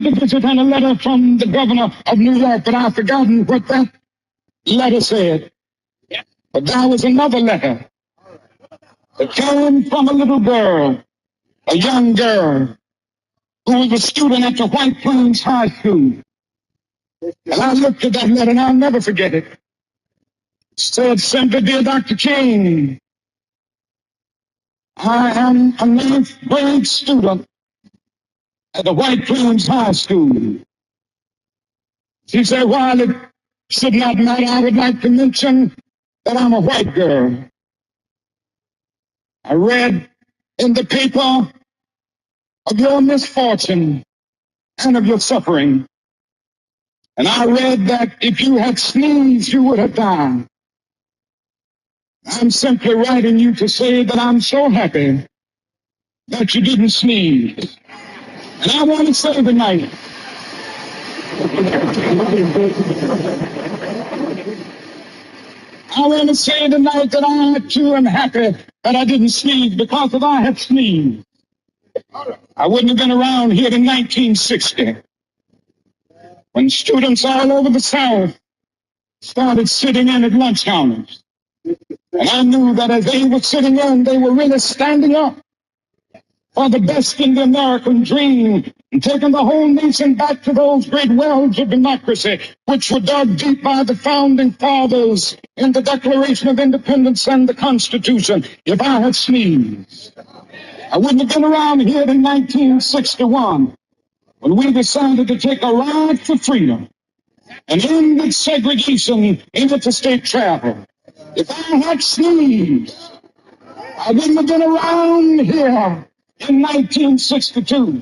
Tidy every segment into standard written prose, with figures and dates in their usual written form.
to visit and a letter from the governor of New York, but I've forgotten what that letter said. But there was another letter that came from a little girl, a young girl, who was a student at the White Plains High School. And I looked at that letter and I'll never forget it. It said simply, "Dear Dr. King, I am a ninth grade student at the White Plains High School." She said, "While it should not matter, I would like to mention that I'm a white girl. I read in the paper of your misfortune and of your suffering. And I read that if you had sneezed, you would have died. I'm simply writing you to say that I'm so happy that you didn't sneeze. And I want to say tonight, that I too am happy that I didn't sneeze, because if I had sneezed, I wouldn't have been around here in 1960 when students all over the South started sitting in at lunch counters. And I knew that as they were sitting in, they were really standing up for the best in the American dream and taking the whole nation back to those great wells of democracy which were dug deep by the founding fathers in the Declaration of Independence and the Constitution. If I had sneezed, I wouldn't have been around here in 1961 when we decided to take a ride for freedom and ended segregation in interstate travel. If I had sneezed, I wouldn't have been around here in 1962.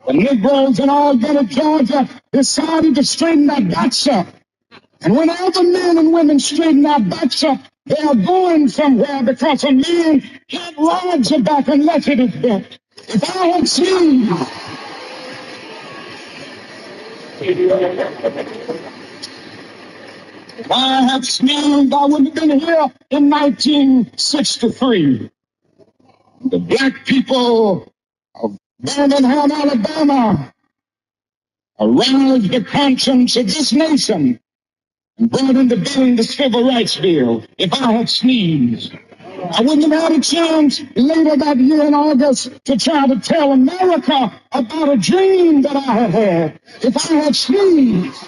The Negroes in Alabama, Georgia decided to straighten their backs up. And when all the men and women straighten their backs up, they are going somewhere, because a man can't ride your back unless it is bent. If I had sneezed, if I had sneezed, I wouldn't have been here in 1963. The black people of Birmingham, Alabama, aroused the conscience of this nation and brought into being the Civil Rights Bill. If I had sneezed, I wouldn't have had a chance later that year in August to try to tell America about a dream that I had had. If I had sneezed,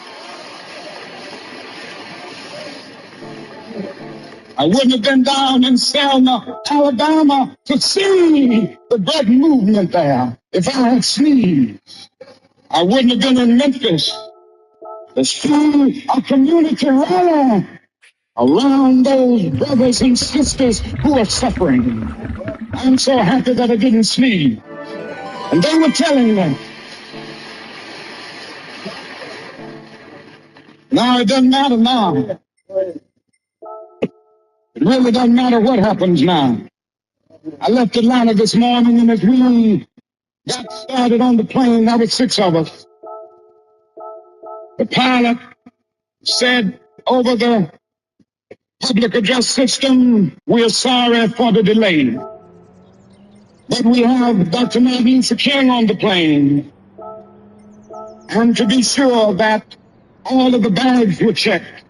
I wouldn't have been down in Selma, Alabama to see the great movement there. If I had sneezed, I wouldn't have been in Memphis to see a community rally around those brothers and sisters who are suffering. I'm so happy that I didn't sneeze. And they were telling me, now it doesn't matter now. It really doesn't matter what happens now. I left Atlanta this morning, and as we got started on the plane, there were 6 of us. The pilot said over the public address system, "We're sorry for the delay, but we have Dr. Martin Luther King on the plane, and to be sure that all of the bags were checked,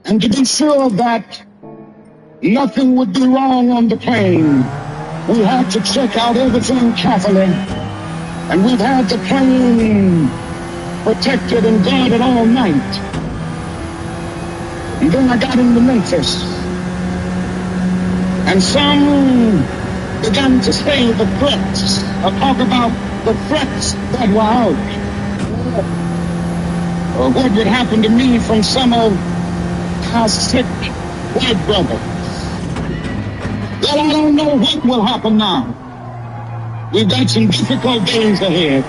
and to be sure that nothing would be wrong on the plane, we had to check out everything carefully, and we've had the plane protected and guarded all night." And then I got into Memphis, and some began to say the threats, or talk about the threats that were out, or what would happen to me from some of our sick white brothers. Well, I don't know what will happen now. We've got some difficult days ahead.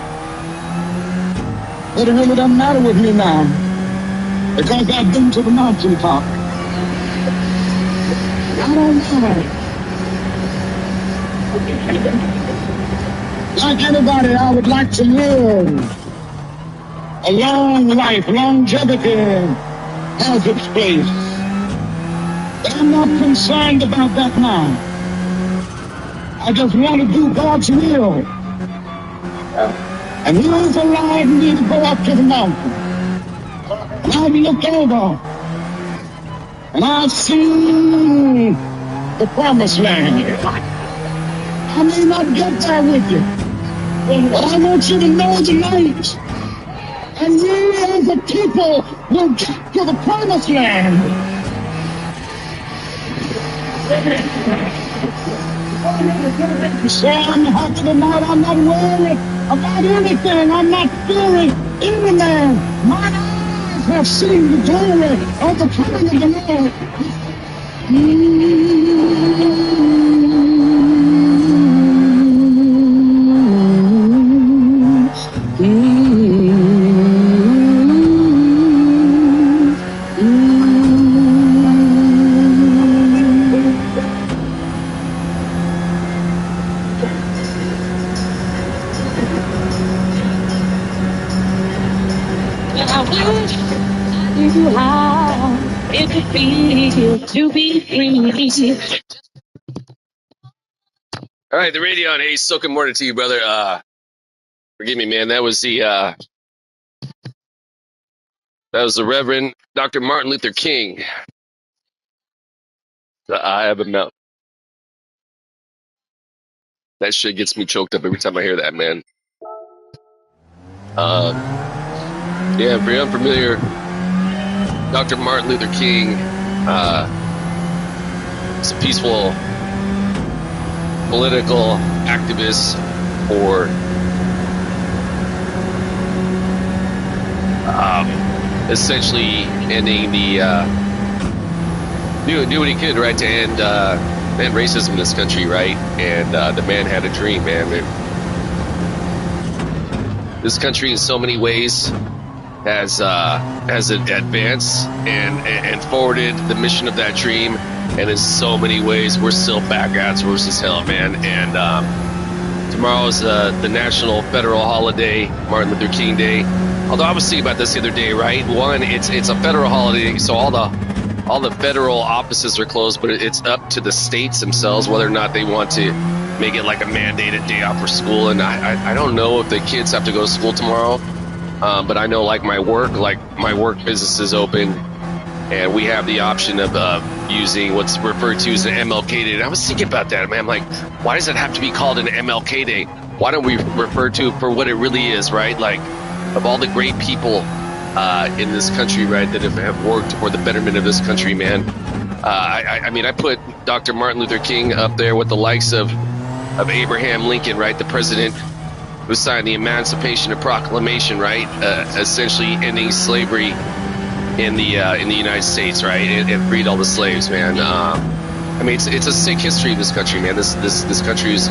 But it really doesn't matter with me now, because I've been to the mountaintop. I don't know. Like anybody, I would like to live a long life. Longevity has its place. But I'm not concerned about that now. I just want to do God's will. And he's allowed me to go up to the mountain. And I've looked over, and I've seen the promised land. I may not get there with you, but I want you to know tonight, and we as a people will get to the promised land. So I'm happy tonight. I'm not worried about anything. I'm not fearing any man. My eyes have seen the glory of the coming of the Lord. It would feel to be free. All right, the radio on. Hey, so good morning to you, brother. Forgive me, man. That was the Reverend Dr. Martin Luther King. The Eye of a Mountain. That shit gets me choked up every time I hear that, man. Yeah, for you unfamiliar, Dr. Martin Luther King is a peaceful political activist for essentially ending the do what he could, right, to end racism in this country, right? And the man had a dream, man. This country, in so many ways, has advanced and forwarded the mission of that dream, and in so many ways, we're still back at worse as hell, man. And tomorrow is the national federal holiday, Martin Luther King Day. Although I was thinking about this the other day, right? One, it's a federal holiday, so all the federal offices are closed, but it's up to the states themselves whether or not they want to make it like a mandated day off for school. And I don't know if the kids have to go to school tomorrow, but I know like my work business is open, and we have the option of using what's referred to as an MLK Day. And I was thinking about that, man. I'm like, why does it have to be called an MLK Day? Why don't we refer to it for what it really is, right? Like, of all the great people in this country, right, that have worked for the betterment of this country, man. I mean, I put Dr. Martin Luther King up there with the likes of Abraham Lincoln, right, the president who signed the Emancipation Proclamation, right, essentially ending slavery in the United States, right, and freed all the slaves, man. I mean, it's a sick history of this country, man. This country is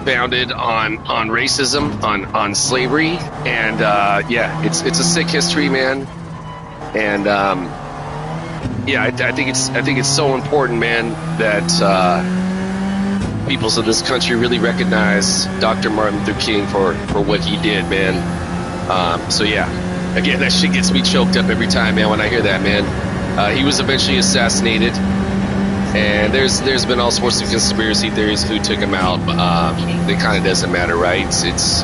founded on racism, on slavery, and yeah, it's a sick history, man. And yeah, I think it's so important, man, that peoples of this country really recognize Dr. Martin Luther King for what he did, man. So yeah, again, that shit gets me choked up every time, man, when I hear that, man. He was eventually assassinated, and there's been all sorts of conspiracy theories of who took him out. It kind of doesn't matter, right? It's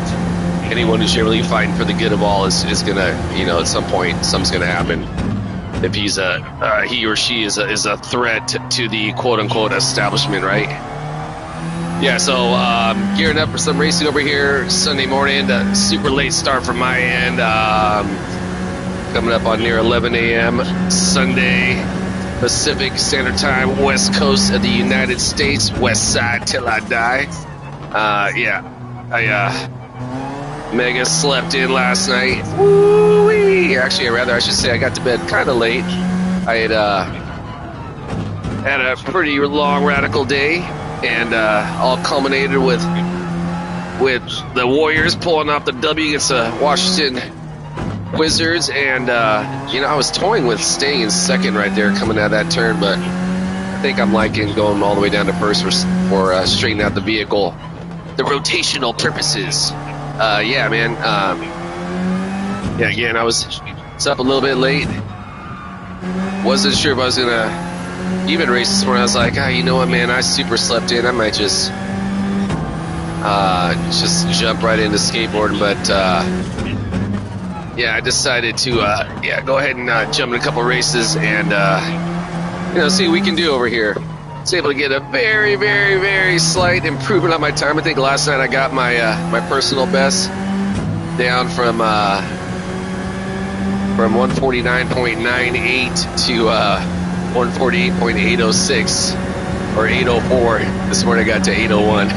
anyone who's generally fighting for the good of all is gonna, you know, at some point something's gonna happen. If he or she is a threat to the quote unquote establishment, right? Yeah, so gearing up for some racing over here Sunday morning. Super late start from my end. Coming up on near 11 a.m. Sunday Pacific Standard Time, West Coast of the United States, West Side till I die. Yeah, I mega slept in last night. Woo-wee. Actually, I should say I got to bed kind of late. I had a pretty long radical day, and all culminated with the Warriors pulling off the W against the Washington Wizards. And you know, I was toying with staying in second right there coming out of that turn, but I think I'm liking going all the way down to first for straightening out the vehicle, the rotational purposes. Yeah, man. Yeah, again, I was up a little bit late. Wasn't sure if I was gonna even race this morning. I was like, you know what, man, I super slept in. I might just just jump right into skateboarding. But yeah, I decided to go ahead and jump in a couple races and see what we can do over here. I was able to get a very, very, very slight improvement on my time. I think last night I got my my personal best down from 149.98 to 148.806 or 804. This morning I got to 801.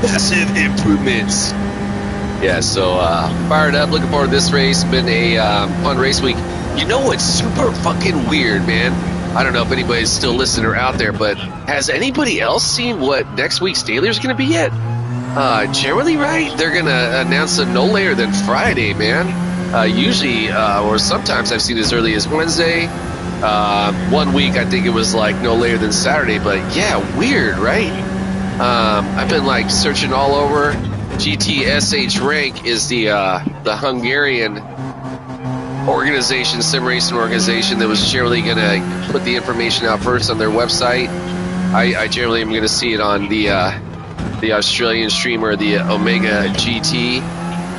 Massive improvements. Yeah, so fired up, looking forward to this race. Been a fun race week. You know what's super fucking weird, man? I don't know if anybody's still listening or out there, but has anybody else seen what next week's daily is going to be yet? Generally, right? They're going to announce it no later than Friday, man. Usually, or sometimes I've seen as early as Wednesday. 1 week, I think it was like no later than Saturday, but yeah, weird, right? I've been like searching all over. GTSH Rank is the Hungarian organization, sim racing organization that was generally going to put the information out first on their website. I generally am going to see it on the Australian streamer, the Omega GT.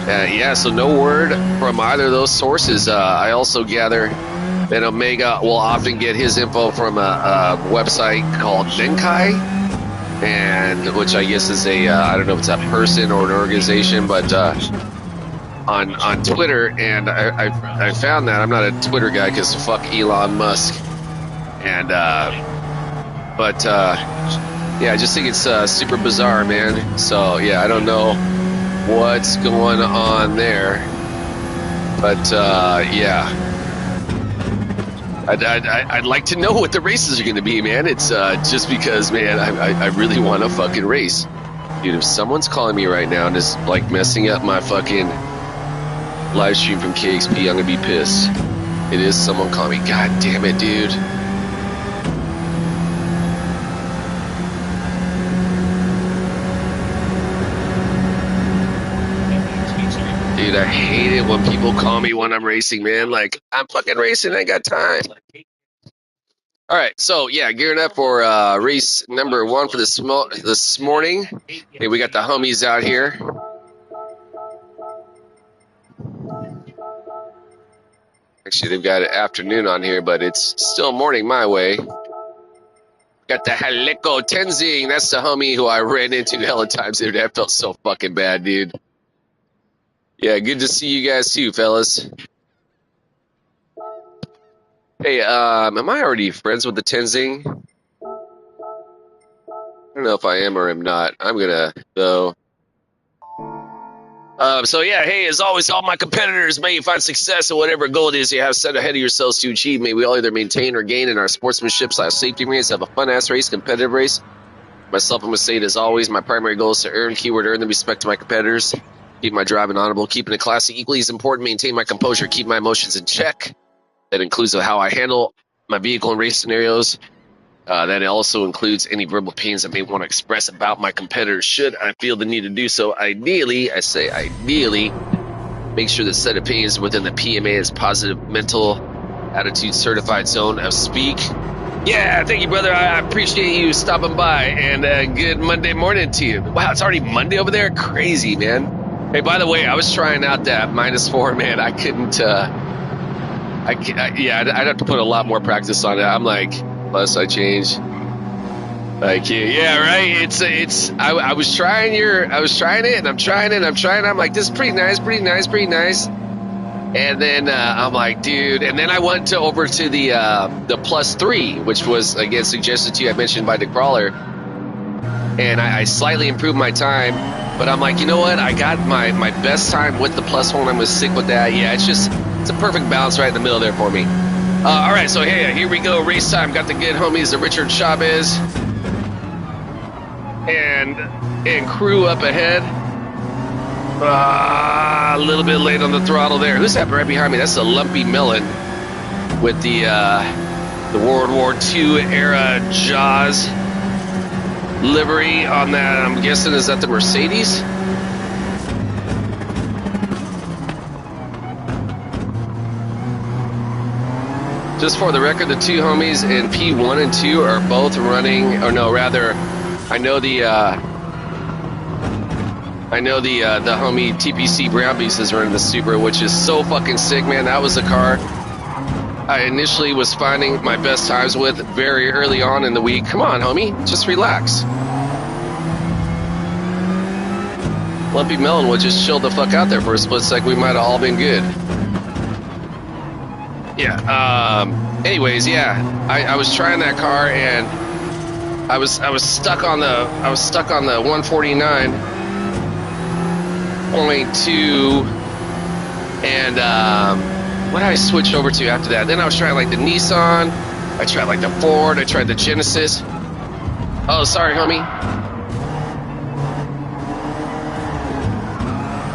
Yeah, so no word from either of those sources. I also gather that Omega will often get his info from a website called Denkai, and which I guess is a I don't know if it's a person or an organization, but on Twitter, and I found that I'm not a Twitter guy because fuck Elon Musk, and yeah, I just think it's super bizarre, man. So yeah, I don't know what's going on there, but yeah, I'd like to know what the races are going to be, man. It's just because, man, I really want to fucking race. Dude, if someone's calling me right now and is like messing up my fucking live stream from KXP, I'm going to be pissed. It is someone calling me. God damn it, dude. Dude, I hate it when people call me when I'm racing, man. Like, I'm fucking racing, I ain't got time. All right, so yeah, gearing up for race number 1 for this morning. Hey, we got the homies out here. Actually, they've got afternoon on here, but it's still morning my way. Got the Haleco Tenzing. That's the homie who I ran into hella times the other day. I felt so fucking bad, dude. Yeah, good to see you guys too, fellas. Hey, am I already friends with the Tenzing? I don't know if I am or am not. I'm gonna go. So yeah, hey, as always, all my competitors, may you find success in whatever goal it is you have set ahead of yourselves to achieve. May we all either maintain or gain in our sportsmanship/safety race, have a fun-ass race, competitive race. Myself, I'm going to say it as always, my primary goal is to earn the respect of my competitors, keep my driving honorable, keeping it classy, equally as important, maintain my composure, keep my emotions in check. That includes how I handle my vehicle in race scenarios. That also includes any verbal pains I may want to express about my competitors should I feel the need to do so. Ideally, I say ideally, make sure the set of pains within the PMA is positive mental attitude certified zone of speak. Yeah, thank you, brother. I appreciate you stopping by, and good Monday morning to you. Wow, it's already Monday over there? Crazy, man. Hey, by the way, I was trying out that -4, man. I couldn't, I'd have to put a lot more practice on it. I'm like, plus I change. Like, yeah, right. I was trying it, and I'm trying it, I'm like, this is pretty nice. And then I'm like, dude. And then I went over to the +3, which was again suggested to you. I mentioned by the crawler, and I slightly improved my time. But I'm like, you know what? I got my best time with the +1. I'm gonna stick with that. Yeah, it's a perfect balance right in the middle there for me. All right, so hey, here we go. Race time. Got the good homies, the Richard Chavez and crew up ahead. A little bit late on the throttle there. Who's that right behind me? That's a Lumpy Melon with the World War II era Jaws livery on that. I'm guessing, is that the Mercedes? Just for the record, the two homies in P1 and 2 are both running, or no, rather, I know the I know the homie TPC Brown Beast is running the Supra, which is so fucking sick, man. That was the car I initially was finding my best times with very early on in the week. Come on, homie, just relax. Lumpy Melon would just chill the fuck out there for a split sec. We might have all been good. Yeah. Anyways, yeah. I was trying that car and I was stuck on the 149.2 and what did I switch over to after that? Then I was trying like the Nissan. I tried like the Ford. I tried the Genesis. Oh, sorry, homie.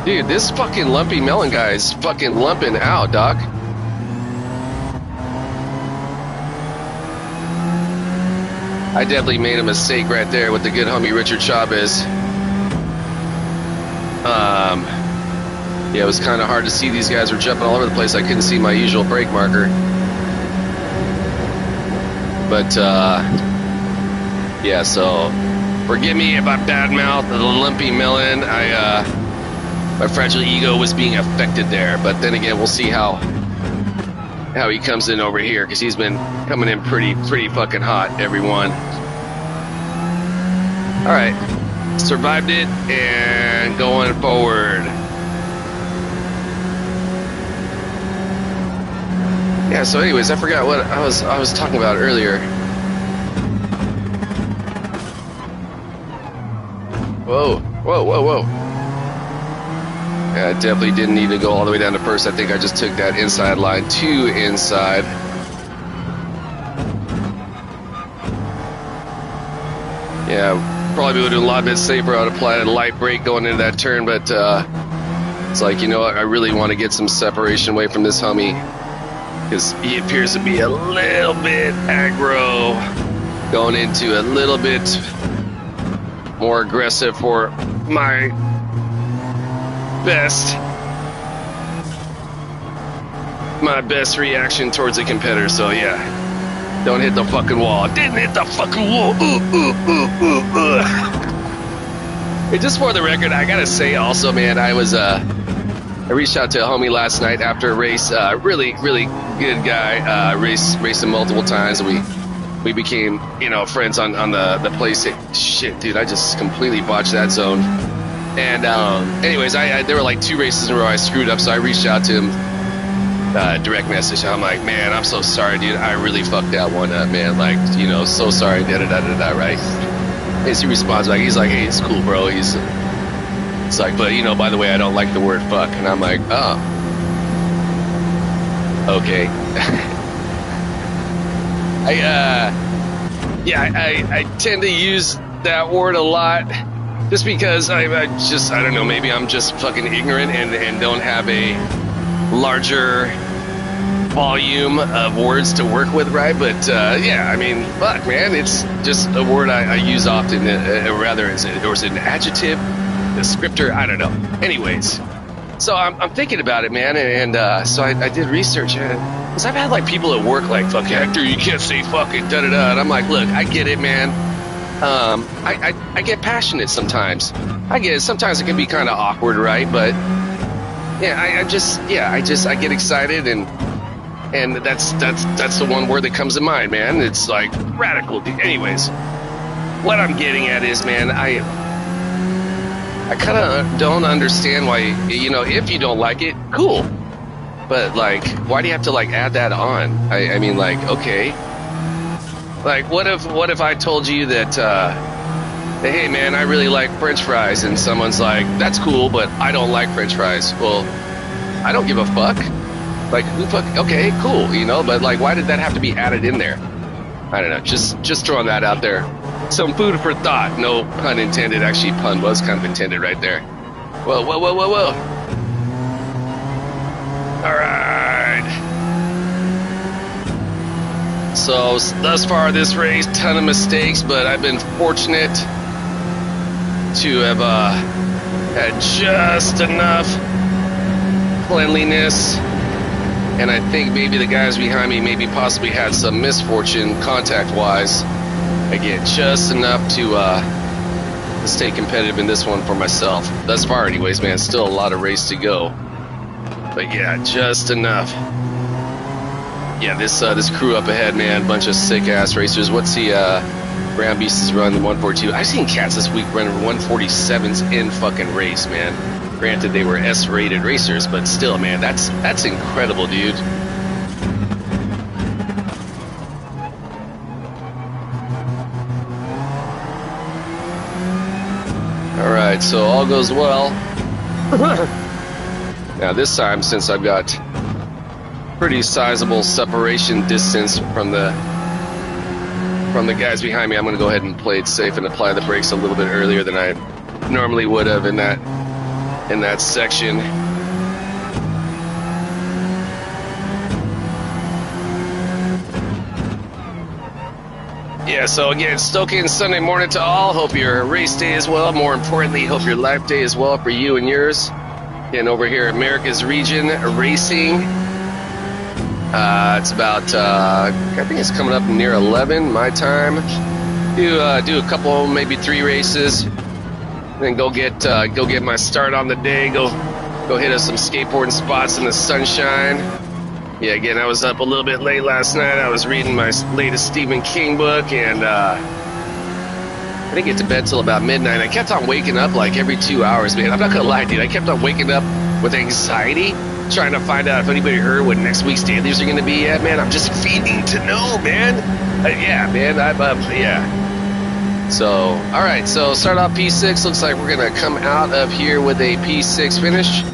Dude, this fucking Lumpy Melon guy is fucking lumping out, doc. I definitely made a mistake right there with the good homie Richard Chavez. Yeah, it was kind of hard to see. These guys were jumping all over the place. I couldn't see my usual brake marker. But, yeah, so forgive me if I badmouth the Lumpy Melon. My fragile ego was being affected there. But then again, we'll see how he comes in over here, because he's been coming in pretty fucking hot, everyone. All right, survived it and going forward. Yeah, so anyways, I forgot what I was talking about earlier. Whoa. Yeah, I definitely didn't need to go all the way down to first. I think I just took that inside line to inside. Yeah, probably would have been a lot bit safer. I would apply a light brake going into that turn, but it's like, you know what, I really want to get some separation away from this homie, because he appears to be a little bit aggro, going into a little bit more aggressive for my best reaction towards a competitor. So yeah, don't hit the fucking wall. Didn't hit the fucking wall. And just for the record, I gotta say also, man, I reached out to a homie last night after a race. Really good guy. Raced him multiple times. We became, friends on the place. Shit, dude, I just completely botched that zone. And anyways, there were like 2 races in a row I screwed up, so I reached out to him, direct message. I'm like, man, I'm so sorry, dude. I really fucked that one up, man. Like, so sorry, da-da-da-da-da, right? And he responds back, he's like, hey, it's cool, bro. It's like, but, by the way, I don't like the word fuck. And I'm like, oh. Okay. I tend to use that word a lot. Just because I don't know, maybe I'm just fucking ignorant and don't have a larger volume of words to work with, right? But yeah, I mean, fuck, man, it's just a word I use often, rather as an adjective, descriptor, I don't know. Anyways, so I'm thinking about it, man, and so I did research, because I've had like people at work like, fuck, Hector, you can't say fucking da-da-da, and I'm like, look, I get it, man. I get passionate sometimes. I get it. Sometimes it can be kind of awkward, right? But yeah, I get excited, and that's the one word that comes to mind, man. It's like radical. Anyways, what I'm getting at is, man, I kind of don't understand why, if you don't like it, cool. But like, why do you have to like add that on? I mean, like, okay. Like, what if I told you that, hey man, I really like French fries, and someone's like, that's cool, but I don't like French fries. Well, I don't give a fuck. Like, who fuck? Okay, cool, but like, why did that have to be added in there? I don't know. Just throwing that out there. Some food for thought. No pun intended. Actually, pun was kind of intended right there. Whoa. All right. So thus far this race, ton of mistakes, but I've been fortunate to have had just enough cleanliness, and I think maybe the guys behind me maybe possibly had some misfortune contact-wise. Again, just enough to stay competitive in this one for myself. Thus far, anyways, man. Still a lot of race to go. But yeah, just enough. Yeah, this crew up ahead, man. Bunch of sick-ass racers. What's the Brown Beasts run 142? I've seen cats this week running 147s in fucking race, man. Granted, they were S-rated racers, but still, man, that's incredible, dude. All right, so all goes well. Now this time, since I've got pretty sizable separation distance from the guys behind me, I'm going to go ahead and play it safe and apply the brakes a little bit earlier than I normally would have in that section. Yeah, so again, stoking Sunday morning to all. Hope your race day is well. More importantly, hope your life day is well for you and yours. And over here at America's Region Racing, it's about, I think it's coming up near 11 my time. Do a couple, maybe 3 races, then go get my start on the day. Go hit us some skateboarding spots in the sunshine. Yeah, again, I was up a little bit late last night. I was reading my latest Stephen King book, and I didn't get to bed till about midnight. I kept on waking up like every 2 hours, man. I'm not gonna lie, dude. I kept on waking up with anxiety, trying to find out if anybody heard what next week's dailies are gonna be yet, man. I'm just feeding to know, man. Yeah, man. Yeah. So, all right. So start off P6. Looks like we're gonna come out of here with a P6 finish,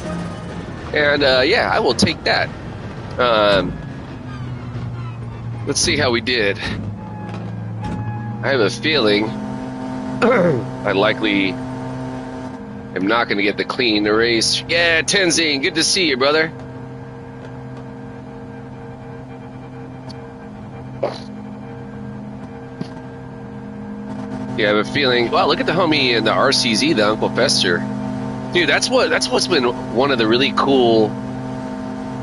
and yeah, I will take that. Let's see how we did. I have a feeling I likely am not going to get the clean race. Yeah, Tenzing, good to see you, brother. Yeah, I have a feeling. Wow, look at the homie in the RCZ, the Uncle Fester. Dude, that's what's been one of the really cool.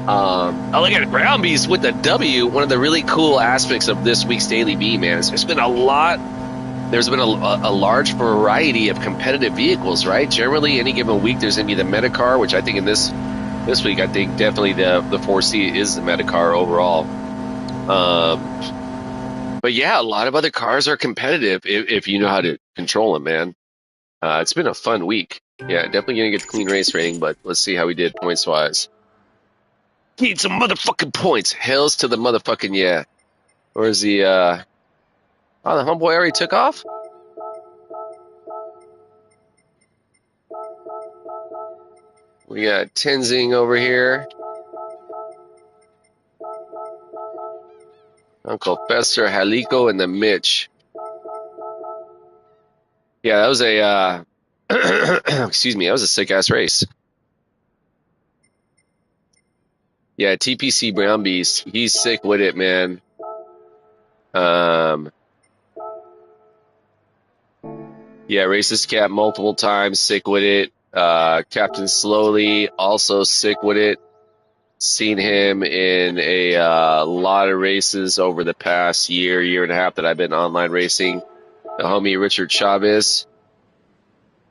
Oh, look at it, Brown Beast with the W. One of the really cool aspects of this week's Daily B, man. There's been a large variety of competitive vehicles, right? Generally, any given week, there's going to be the Metacar, which I think in this week, I think definitely the 4C is the Metacar overall. But yeah, a lot of other cars are competitive if you know how to control them, man. It's been a fun week. Yeah, definitely going to get the clean race rating, but let's see how we did points-wise. Need some motherfucking points. Hells to the motherfucking yeah. Where's the, oh, the homeboy already took off? We got Tenzing over here. Uncle Fester, Haliko, and the Mitch. Yeah, that was a, excuse me, that was a sick-ass race. Yeah, TPC Brown Beast, he's sick with it, man. Yeah, racist cat multiple times, sick with it. Captain Slowly, also sick with it. Seen him in a lot of races over the past year and a half that I've been online racing. The homie Richard Chavez.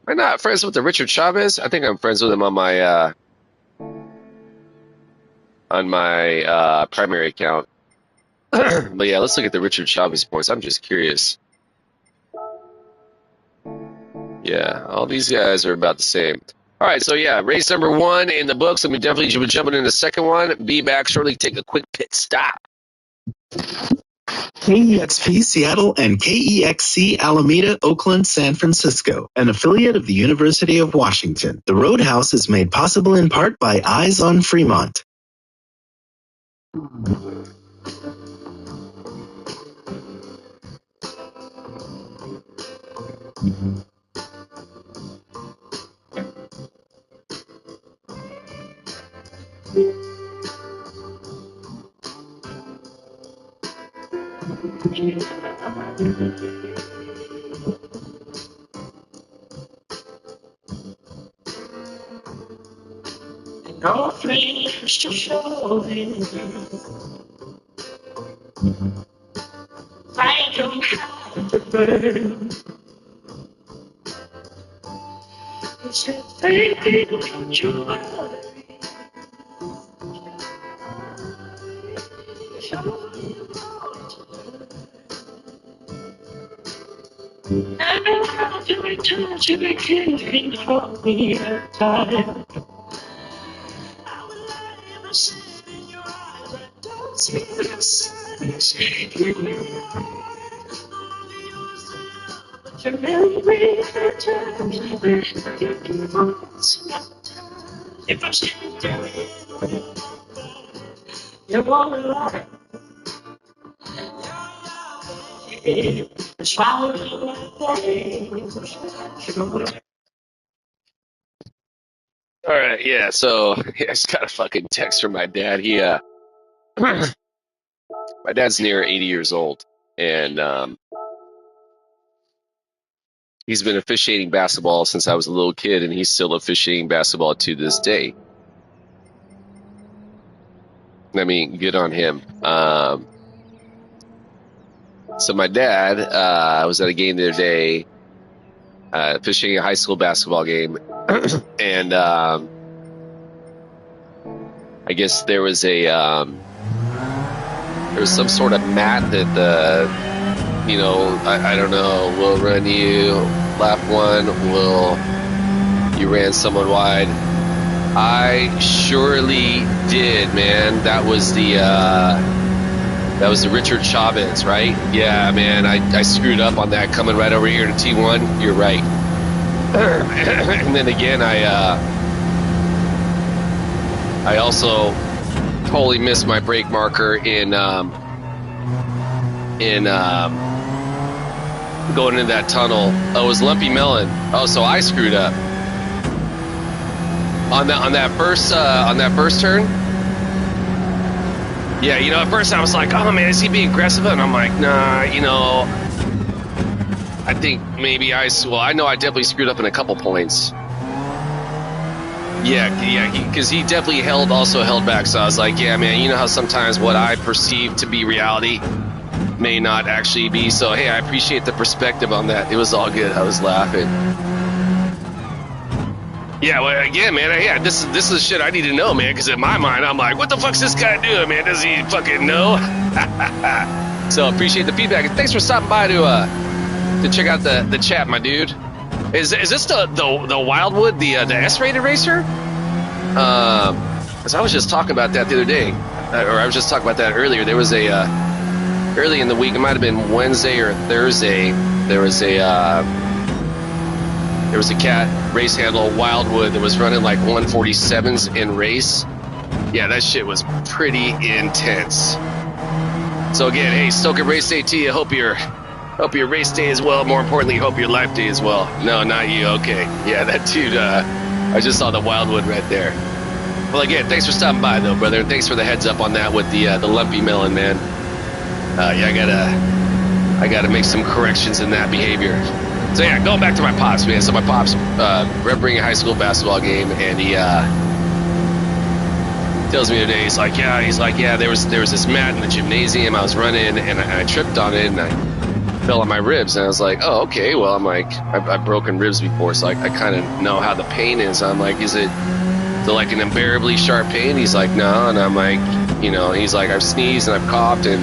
Am I not friends with the Richard Chavez? I think I'm friends with him on my primary account. But yeah, let's look at the Richard Chavez points. I'm just curious. Yeah, all these guys are about the same. All right, so yeah, race number 1 in the books. And we definitely should be jumping in the second one. Be back shortly. Take a quick pit stop. KEXP Seattle and KEXC Alameda, Oakland, San Francisco, an affiliate of the University of Washington. The Roadhouse is made possible in part by Eyes on Fremont. No flames to show it. I don't have to burn. All right, yeah. So I just got a fucking text from my dad. My dad's near 80 years old, and he's been officiating basketball since I was a little kid, and he's still officiating basketball to this day. I mean, good on him. So my dad was at a game the other day, officiating a high school basketball game, and I guess there was some sort of mat that I don't know, will run you lap one, will you ran someone wide. I surely did, man. That was the Richard Chavez, right? Yeah, man. I screwed up on that coming right over here to T1. You're right. And then again, I also totally missed my brake marker in going into that tunnel. Oh, it was Lumpy Melon. Oh, so I screwed up on that first turn. Yeah, at first I was like, oh man, is he being aggressive? And I'm like, nah, I think maybe I know I definitely screwed up in a couple points. Yeah, because he definitely also held back. So I was like, yeah, man, you know how sometimes what I perceive to be reality may not actually be. So hey, I appreciate the perspective on that. It was all good. I was laughing. Yeah, well, again, man, this is shit I need to know, man, because in my mind, I'm like, what the fuck's this guy doing, man? Does he fucking know? So appreciate the feedback. And thanks for stopping by to check out the chat, my dude. Is this the Wildwood, the S-rated racer? Because I was just talking about that the other day, or I was just talking about that earlier. There was early in the week, it might have been Wednesday or Thursday, there was a cat race handle, Wildwood, that was running like 147s in race. Yeah, that shit was pretty intense. So again, hey, Stoker Race Day to you. Hope your race day is well. More importantly, hope your life day is well. No, not you. Okay. Yeah, that dude, I just saw the Wildwood right there. Well, again, thanks for stopping by, though, brother. Thanks for the heads up on that with the Lumpy Melon, man. Yeah, I gotta make some corrections in that behavior. So yeah, going back to my pops, man. So my pops refereeing a high school basketball game, and he tells me today, he's like, yeah, there was this mat in the gymnasium. I was running, and I tripped on it, and I fell on my ribs. And I was like, oh, okay. Well, I'm like, I've broken ribs before, so I kind of know how the pain is. I'm like, is it like an unbearably sharp pain? He's like, no. And I'm like, he's like, I've sneezed and I've coughed, and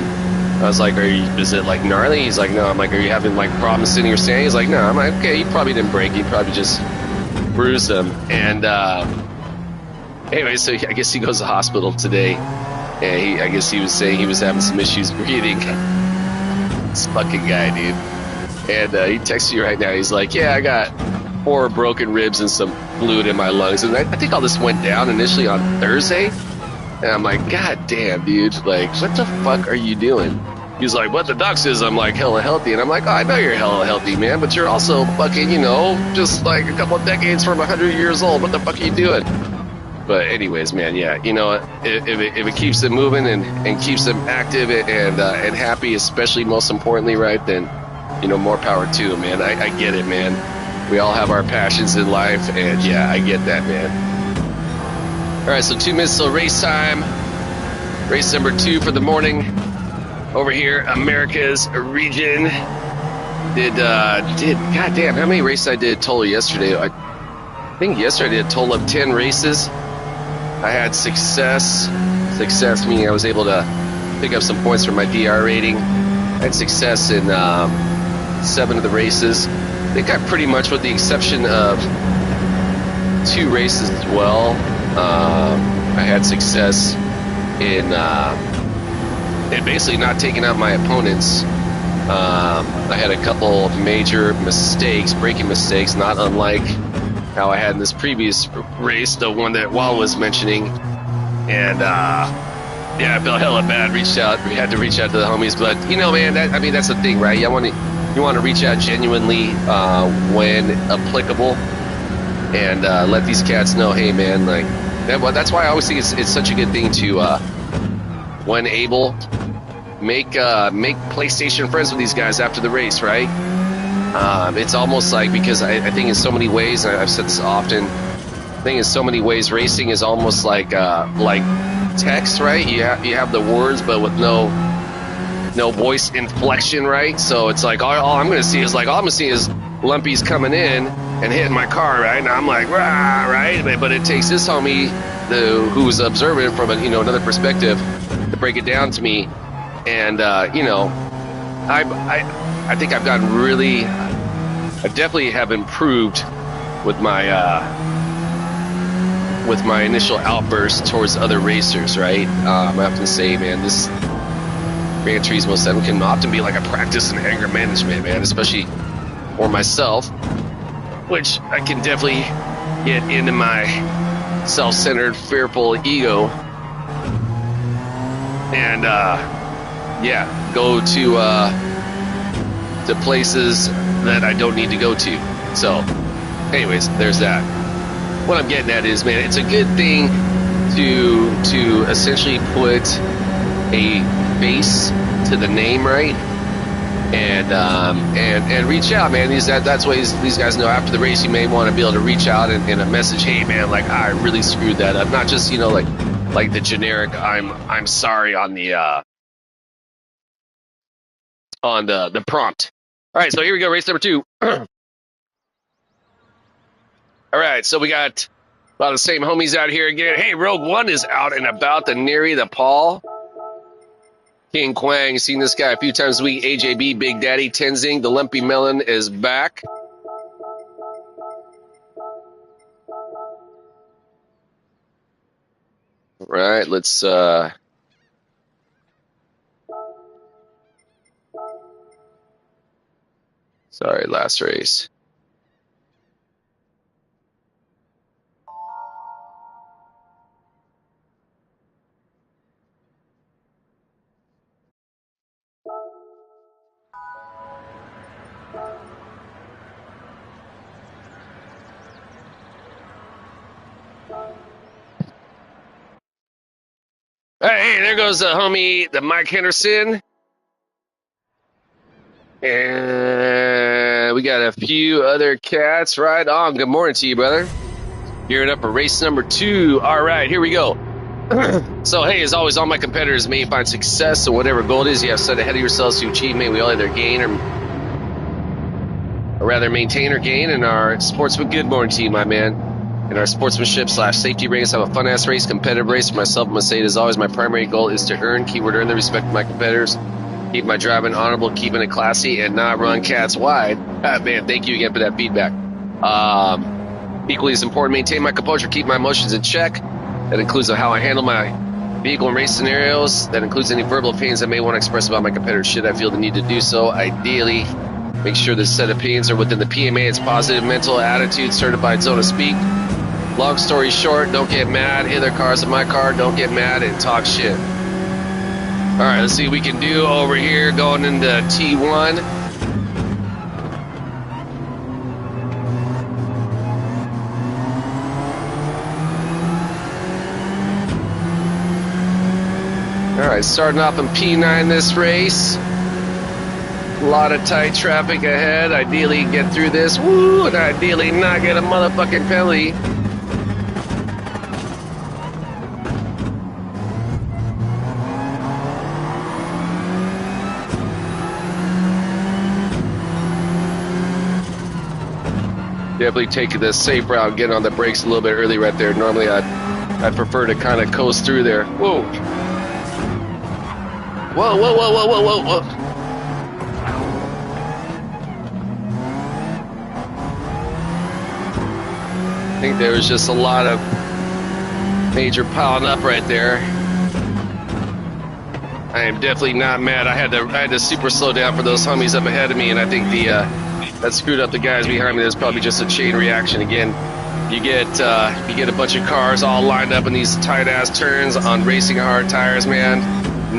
I was like, is it like gnarly? He's like, no. I'm like, are you having like problems sitting or standing? He's like, no. I'm like, okay, you probably didn't break. You probably just bruised them. And anyway, so I guess he goes to the hospital today. And I guess he was saying he was having some issues breathing. This fucking guy, dude. And he texts you right now. He's like, yeah, I got 4 broken ribs and some fluid in my lungs. And I think all this went down initially on Thursday. And I'm like, God damn, dude. Like, what the fuck are you doing? He's like, what the doc says I'm like hella healthy. And I'm like, oh, I know you're hella healthy, man. But you're also fucking, just like a couple of decades from 100 years old. What the fuck are you doing? But anyways, man, yeah, if it keeps them moving and keeps them active and happy, especially most importantly, right, then, more power to them, man. I get it, man. We all have our passions in life, and yeah, I get that, man. All right, so 2 minutes till race time. Race number 2 for the morning. Over here, America's region. Did goddamn, how many races I did total yesterday? I think yesterday I did a total of 10 races. I had success. Success meaning I was able to pick up some points for my DR rating. I had success in 7 of the races. I think I pretty much, with the exception of 2 races as well, I had success in basically not taking out my opponents. I had a couple of major mistakes, braking mistakes, not unlike how I had in this previous race, the one that Wall was mentioning. And yeah, I felt hella bad. We had to reach out to the homies, but you know, man, that's the thing, right? You want to reach out genuinely when applicable, and let these cats know, hey, man, like that's why I always think it's such a good thing to, when able, make PlayStation friends with these guys after the race, right? It's almost like, because I think in so many ways, and I've said this often, I think in so many ways racing is almost like text, right? You have the words, but with no voice inflection, right? So it's like all I'm gonna see is Lumpy's coming in and hitting my car, right? And I'm like, rah, right? But it takes this homie who's observant from another perspective to break it down to me. And I think I've gotten really, I definitely have improved with my initial outburst towards other racers, right? I often say, man, this Gran Turismo 7 can often be like a practice in anger management, man, especially for myself, which I can definitely get into my self-centered, fearful ego and go to places that I don't need to go to. So anyways, there's that. What I'm getting at is, man, it's a good thing to essentially put a face to the name, right? And reach out, man. That's why these guys know after the race you may want to be able to reach out and a message, hey man, like I really screwed that up. Not just like the generic I'm sorry on the prompt. All right, so here we go, race number 2. All right, so we got a lot of the same homies out here again. Hey, Rogue One is out and about, the Neri, the Paul, King Quang, seen this guy a few times a week. AJB, Big Daddy, Tenzing, the Lumpy Melon is back. All right, let's sorry, last race. Hey, there goes the homie, the Mike Henderson. And we got a few other cats. Right on. Good morning to you, brother. Gearing up for race number 2. All right, here we go. So, hey, as always, all my competitors may find success in whatever goal it is you have set ahead of yourselves to achieve. May we all either gain or rather maintain or gain in our sportsman. Good morning to you, my man. In our sportsmanship / safety rings, have a fun-ass race, competitive race for myself. I must say, as always, my primary goal is to earn the respect of my competitors, keep my driving honorable, keeping it classy, and not run cats wide. Man, thank you again for that feedback. Equally as important, maintain my composure, keep my emotions in check. That includes how I handle my vehicle and race scenarios. That includes any verbal opinions I may want to express about my competitors should I feel the need to do so. Ideally, make sure the set of opinions are within the PMA. It's positive mental attitude, certified zone of speak. Long story short, don't get mad. Hit their cars in my car. Don't get mad and talk shit. All right, let's see what we can do over here going into T1. All right, starting off in P9 this race. A lot of tight traffic ahead. Ideally get through this. Woo! And ideally not get a motherfucking penalty. Definitely take the safe route, get on the brakes a little bit early right there. Normally I'd prefer to kind of coast through there. Whoa. Whoa, whoa, whoa, whoa, whoa, whoa, whoa. I think there was just a lot of major piling up right there. I am definitely not mad. I had to super slow down for those homies up ahead of me, and I think that screwed up the guys behind me. There's probably just a chain reaction again. You get a bunch of cars all lined up in these tight ass turns on racing hard tires, man.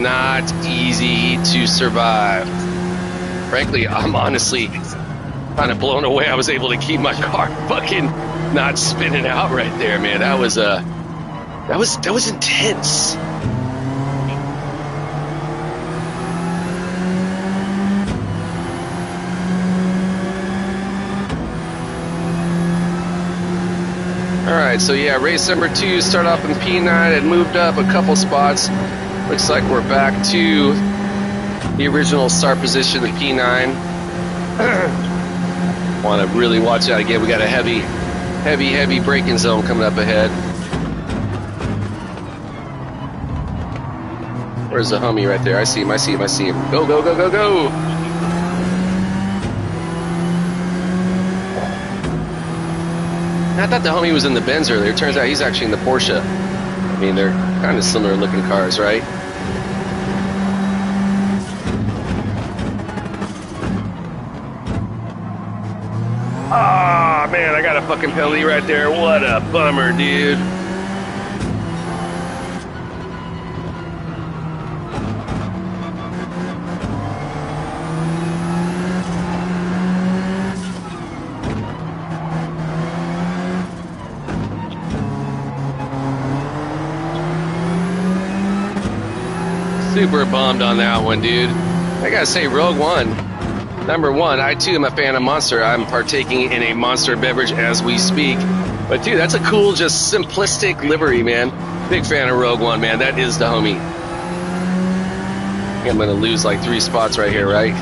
Not easy to survive. Frankly, I'm honestly kind of blown away. I was able to keep my car fucking not spinning out right there, man. That was intense. Alright, so yeah, race number 2, start off in P9, it moved up a couple spots. Looks like we're back to the original start position of P9. Want to really watch out again. We got a heavy braking zone coming up ahead. Where's the homie right there? I see him. Go, go, go, go, go! I thought the homie was in the Benz earlier. Turns out he's actually in the Porsche. I mean, they're kind of similar looking cars, right? Ah, man, I got a fucking penalty right there. What a bummer, dude. Super bummed on that one, dude. I gotta say, Rogue One, number one, I too am a fan of Monster. I'm partaking in a Monster beverage as we speak. But dude, that's a cool, just simplistic livery, man. Big fan of Rogue One, man. That is the homie. I think I'm gonna lose like 3 spots right here, right?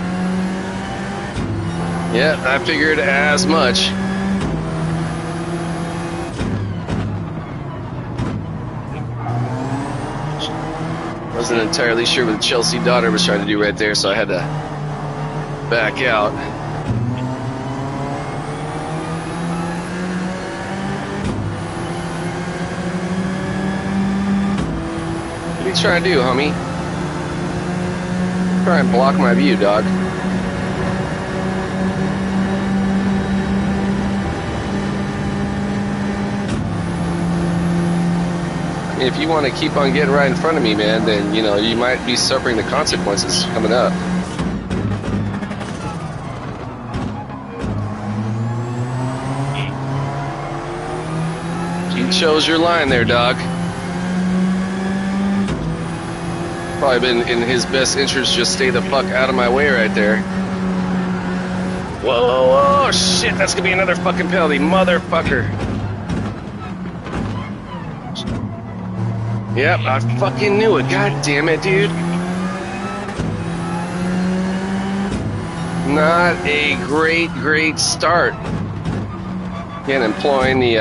Yeah, I figured as much. Wasn't entirely sure what Chelsea daughter was trying to do right there, so I had to back out. What are you trying to do, homie? Try and block my view, dog. If you want to keep on getting right in front of me, man, then, you know, you might be suffering the consequences coming up. You chose your line there, dog. Probably been in his best interest just stay the fuck out of my way right there. Whoa, whoa, whoa, shit, that's gonna be another fucking penalty, motherfucker. Yep, I fucking knew it. God damn it, dude. Not a great start. Again, employing the,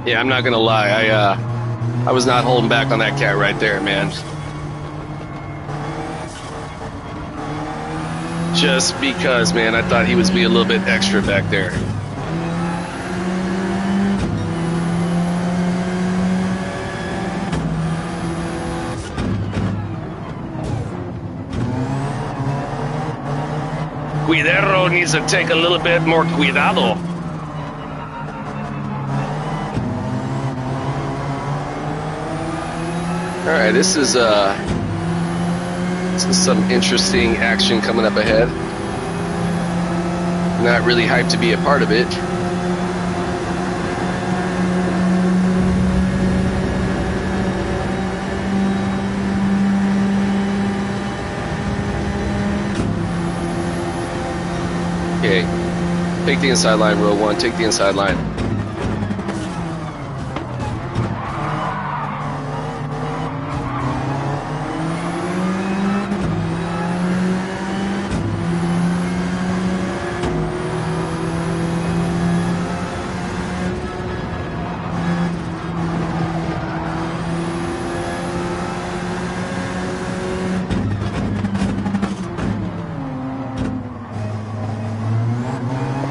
Yeah, I'm not gonna lie. I was not holding back on that cat right there, man. Just because, man, I thought he was being a little bit extra back there. Cuidero needs to take a little bit more cuidado. All right, this is some interesting action coming up ahead. Not really hyped to be a part of it. okay. Take the inside line, row one. Take the inside line.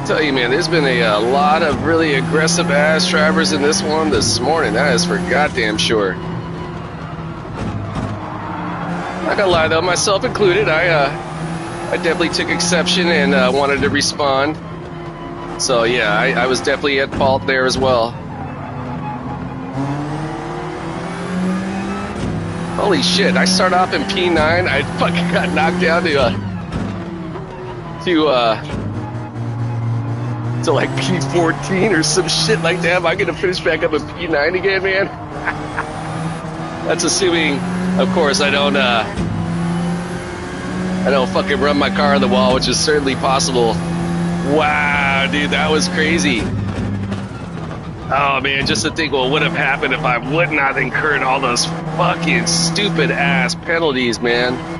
Tell you, man, there's been a lot of really aggressive ass drivers in this one this morning. That is for goddamn sure. Not gonna lie though, myself included, I definitely took exception and wanted to respond. So yeah, I was definitely at fault there as well. Holy shit! I start off in P9. I fucking got knocked down to like P14 or some shit like that. Am I gonna finish back up at P9 again, man? That's assuming, of course, I don't fucking run my car on the wall, which is certainly possible. Wow, dude, that was crazy. Oh man, just to think what would have happened if I would not incurred all those fucking stupid ass penalties, man.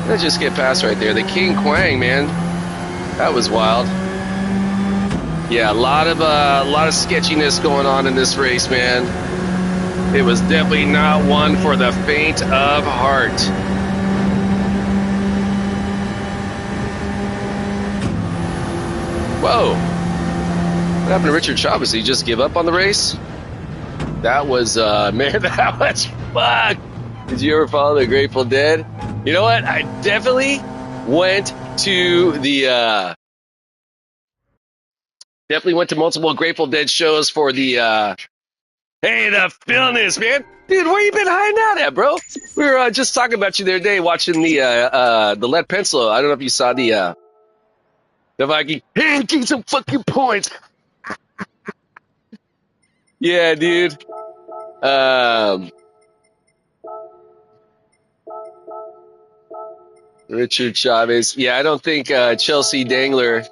Let's just get past right there. The King Kwang, man, that was wild. Yeah, a lot of sketchiness going on in this race, man. It was definitely not one for the faint of heart. Whoa! What happened to Richard Chavez? Did he just give up on the race? That was man, that was fuck. Did you ever follow the Grateful Dead? You know what? I definitely went to multiple Grateful Dead shows for the hey, the Philness, man. Dude, where you been hiding out at, bro? We were just talking about you the other day watching the Lead Pencil. I don't know if you saw the Viking. Hey, get some fucking points. Yeah, dude. Richard Chavez. Yeah, I don't think Chelsea Dangler.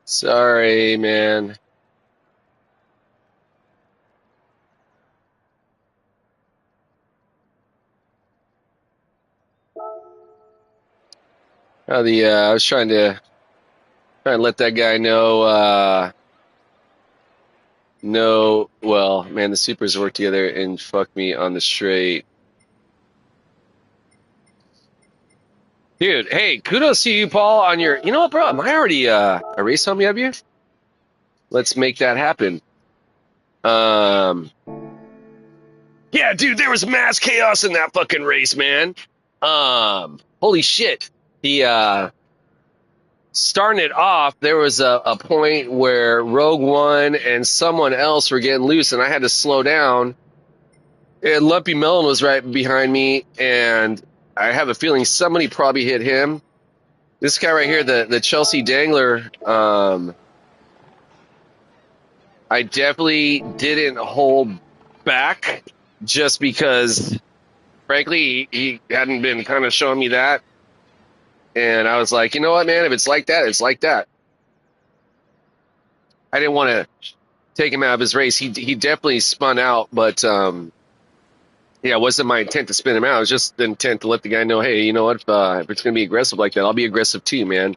Sorry, man. Oh, I was trying to let that guy know. No, well, man, the supers work together and fuck me on the straight. Dude, hey, kudos to you, Paul, on your. You know what, bro? Am I already a race homie of you? Let's make that happen. Yeah, dude, there was mass chaos in that fucking race, man. Holy shit. Starting it off, there was a point where Rogue One and someone else were getting loose, and I had to slow down. And Lumpy Melon was right behind me, and I have a feeling somebody probably hit him. This guy right here, the Chelsea Dangler, I definitely didn't hold back just because, frankly, he hadn't been kind of showing me that. And I was like, you know what, man? If it's like that, it's like that. I didn't want to take him out of his race. He definitely spun out, but yeah, it wasn't my intent to spin him out. It was just the intent to let the guy know, hey, you know what? If it's going to be aggressive like that, I'll be aggressive too, man.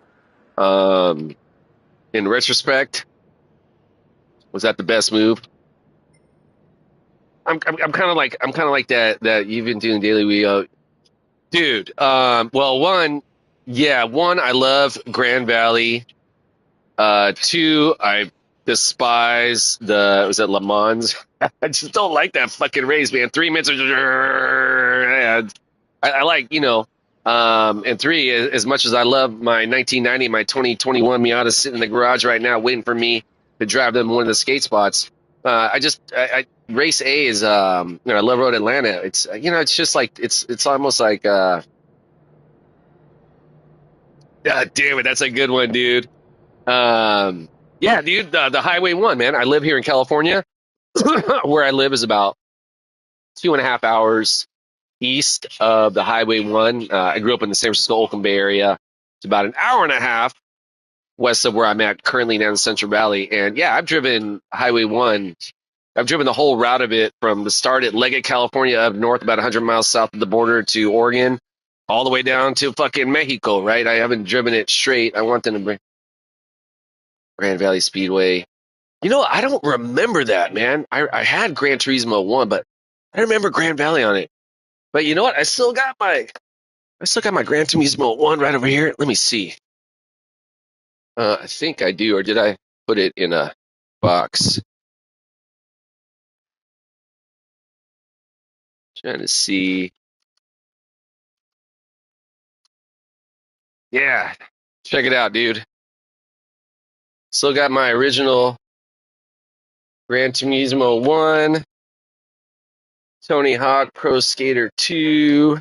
In retrospect, was that the best move? I'm kind of like that you've been doing daily wheel, dude. Well, one, I love Grand Valley. Two, I despise was it Le Mans? I just don't like that fucking race, man. 3 minutes. I like, and three, as much as I love my 1990, my 2021 Miata sitting in the garage right now, waiting for me to drive them one of the skate spots. Race A is, I love Road Atlanta. It's, it's just like, it's almost like, God damn it, that's a good one, dude. Yeah, dude, the Highway 1, man. I live here in California. Where I live is about 2.5 hours east of the Highway 1. I grew up in the San Francisco Oakland Bay area. It's about an hour and a half west of where I'm at currently now in the Central Valley. And yeah, I've driven Highway 1. I've driven the whole route of it from the start at Leggett, California, up north about 100 miles south of the border to Oregon, all the way down to fucking Mexico, right? I haven't driven it straight. I want them to bring Grand Valley Speedway. You know, I don't remember that, man. I had Gran Turismo 1, but I remember Grand Valley on it. But you know what? I still got my Gran Turismo 1 right over here. Let me see. I think I do, or did I put it in a box? Trying to see. Yeah, check it out, dude. Still got my original Gran Turismo 1, Tony Hawk Pro Skater 2,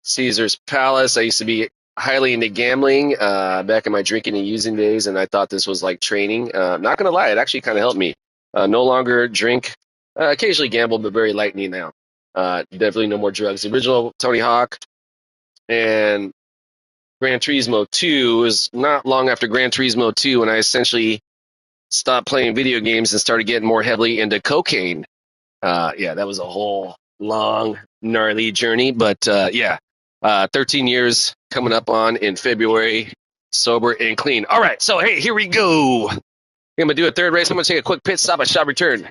Caesar's Palace. I used to be highly into gambling back in my drinking and using days, and I thought this was like training. Not going to lie, it actually kind of helped me. No longer drink, occasionally gamble, but very lightly now. Definitely no more drugs. The original Tony Hawk and Gran Turismo 2 was not long after Gran Turismo 2 when I essentially stopped playing video games and started getting more heavily into cocaine. Yeah, that was a whole long, gnarly journey. But yeah, 13 years coming up on in February, sober and clean. All right, so hey, here we go. I'm going to do a third race. I'm going to take a quick pit stop. I shall return.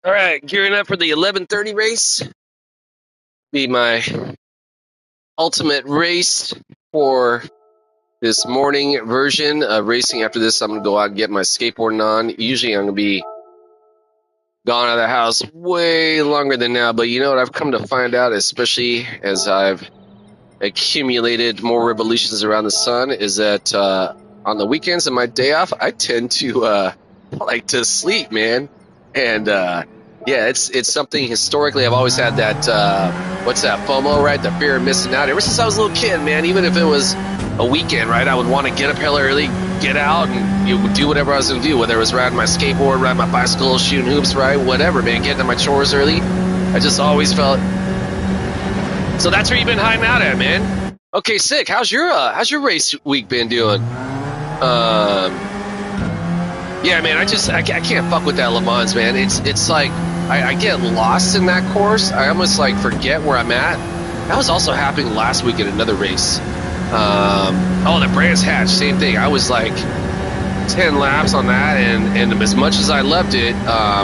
All right, gearing up for the 11:30 race. Be my ultimate race for this morning version of racing. After this, I'm going to go out and get my skateboarding on. Usually I'm going to be gone out of the house way longer than now, but you know what I've come to find out, especially as I've accumulated more revolutions around the sun, is that on the weekends and my day off, I tend to like to sleep, man. And yeah, it's something historically I've always had that what's that, FOMO, right? The fear of missing out. Ever since I was a little kid, man, even if it was a weekend, right, I would want to get up hella early, get out, and do whatever I was going to do, whether it was riding my skateboard, riding my bicycle, shooting hoops, right, whatever, man, getting to my chores early. I just always felt. So that's where you've been hiding out at, man. Okay, sick. How's your race week been doing? Yeah, man, I can't fuck with that Le Mans, man. It's like I get lost in that course. I almost like forget where I'm at. That was also happening last week at another race. The Brands Hatch, same thing. I was like 10 laps on that, and as much as I loved it,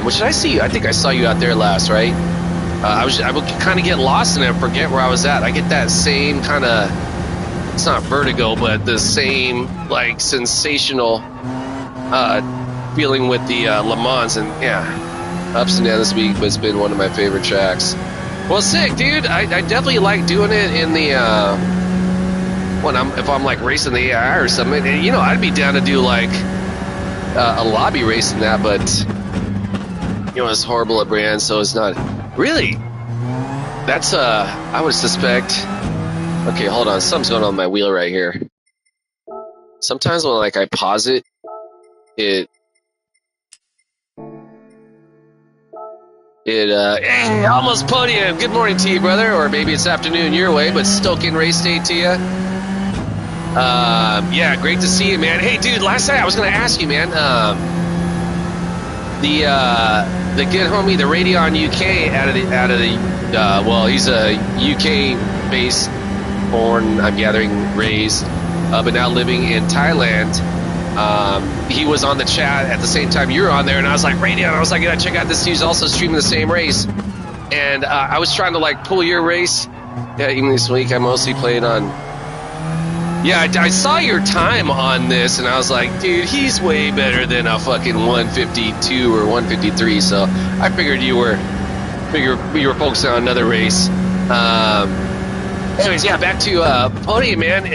which did I see you? I think I saw you out there last, right? I would kind of get lost in it and forget where I was at. I get that same kind of, it's not vertigo, but the same like sensational feeling with the Le Mans, and yeah, ups and downs this week, but it's been one of my favorite tracks. Well, sick, dude. I definitely like doing it in the if I'm like racing the AI or something. And, you know, I'd be down to do like a lobby race in that, but you know, it's horrible at Brands, so it's not really. That's I would suspect. Okay, hold on. Something's going on my wheel right here. Sometimes when like I pause it, hey, almost podium. Good morning to you, brother. Or maybe it's afternoon your way, but stoking race day to you. Yeah, great to see you, man. Hey, dude, last night I was going to ask you, man. The good homie, the Radeon UK out of the well, he's a UK based, born, I'm gathering, raised, but now living in Thailand. He was on the chat at the same time you were on there, and I was like, Radeon, I was like, yeah, check out this dude's also streaming the same race. And I was trying to like pull your race. Yeah, even this week I mostly played on. Yeah, I saw your time on this, and I was like, dude, he's way better than a fucking 152 or 153. So I figured you were focusing on another race. Anyways, yeah, back to Podium, man.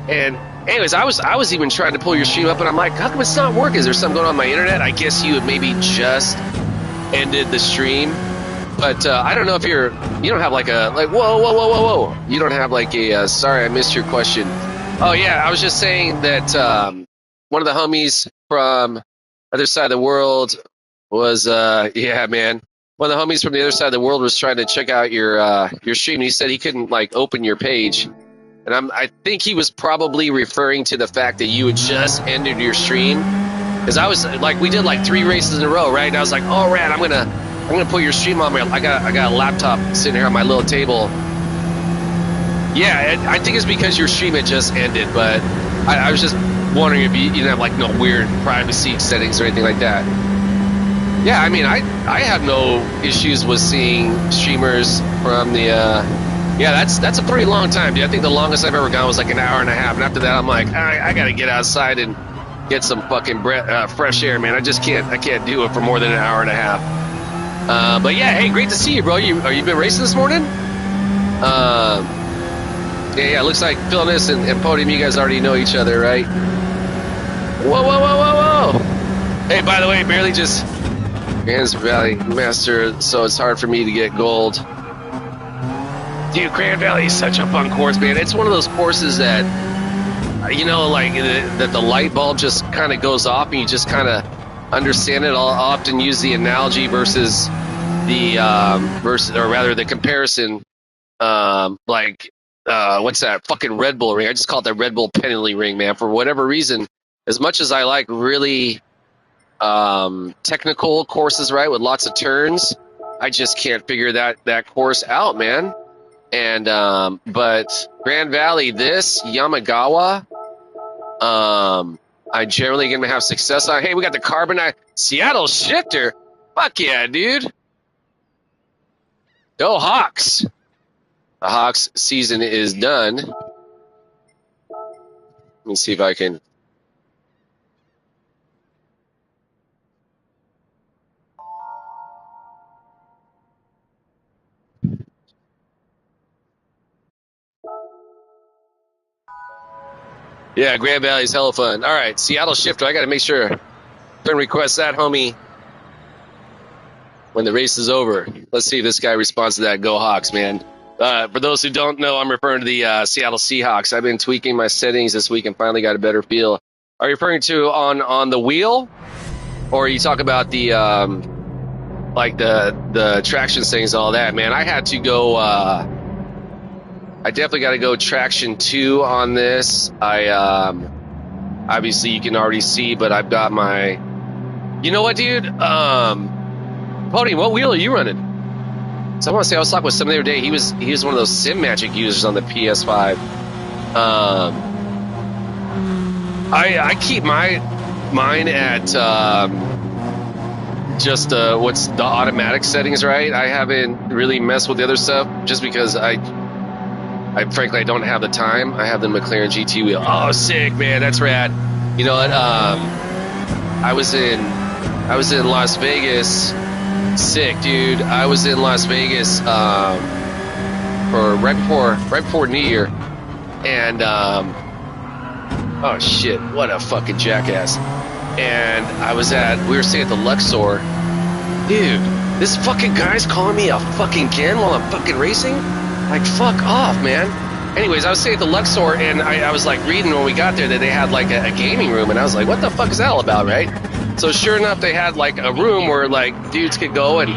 And anyways, I was even trying to pull your stream up, and I'm like, how come it's not working? Is there something going on my internet? I guess you had maybe just ended the stream. But I don't know if you don't have like whoa. You don't have like a, sorry, I missed your question. Oh, yeah, I was just saying that one of the homies from other side of the world was, yeah, man. One of the homies from the other side of the world was trying to check out your stream. And he said he couldn't like open your page. And I think he was probably referring to the fact that you had just ended your stream. Because I was like, we did like 3 races in a row, right? And I was like, oh, Rad, I'm gonna put your stream on. I got a laptop sitting here on my little table. Yeah, I think it's because your stream had just ended, but I was just wondering if you didn't have like no weird privacy settings or anything like that. Yeah, I mean, I have no issues with seeing streamers from the. Yeah, that's a pretty long time, dude. I think the longest I've ever gone was like an hour and a half, and after that, I'm like, I gotta get outside and get some fucking fresh air, man. I can't do it for more than an hour and a half. But yeah, hey, great to see you, bro. You been racing this morning? Yeah, looks like Philness and Podium, you guys already know each other, right? Whoa. Hey, by the way, barely just Grand Valley Master, so it's hard for me to get gold. Dude, Grand Valley is such a fun course, man. It's one of those courses that, you know, like that the light bulb just kind of goes off and you just kind of understand it. I'll often use the analogy versus the the comparison. What's that fucking Red Bull ring? I just call it the Red Bull penalty ring, man. For whatever reason, as much as I like really technical courses, right, with lots of turns, I just can't figure that course out, man. And but Grand Valley, this Yamagawa, I generally gonna have success on. Hey, we got the Carbonite Seattle Shifter. Fuck yeah, dude. Go Hawks. The Hawks season is done. Let me see if I can. Yeah, Grand Valley's hella fun. All right, Seattle Shifter. I got to make sure. Turn request that, homie. When the race is over, let's see if this guy responds to that. Go Hawks, man. For those who don't know, I'm referring to the Seattle Seahawks. I've been tweaking my settings this week and finally got a better feel. Are you referring to on the wheel, or are you talking about the like the traction settings and all that, man? I had to go. I definitely got to go traction 2 on this. I obviously you can already see, but I've got my. You know what, dude? Podium, what wheel are you running? So I want to say I was talking with someone the other day. He was one of those Sim Magic users on the PS5. I keep mine at just what's the automatic settings, right? I haven't really messed with the other stuff just because I frankly I don't have the time. I have the McLaren GT wheel. Oh, sick, man, that's rad. You know what? I was in Las Vegas. Sick, dude. I was in Las Vegas for right before New Year, and oh shit, what a fucking jackass! And we were staying at the Luxor, dude. This fucking guy's calling me a fucking Ken while I'm fucking racing. Like, fuck off, man. Anyways, I was staying at the Luxor, and I was like reading when we got there that they had like a gaming room, and I was like, what the fuck is that all about, right? So sure enough, they had like a room where like dudes could go and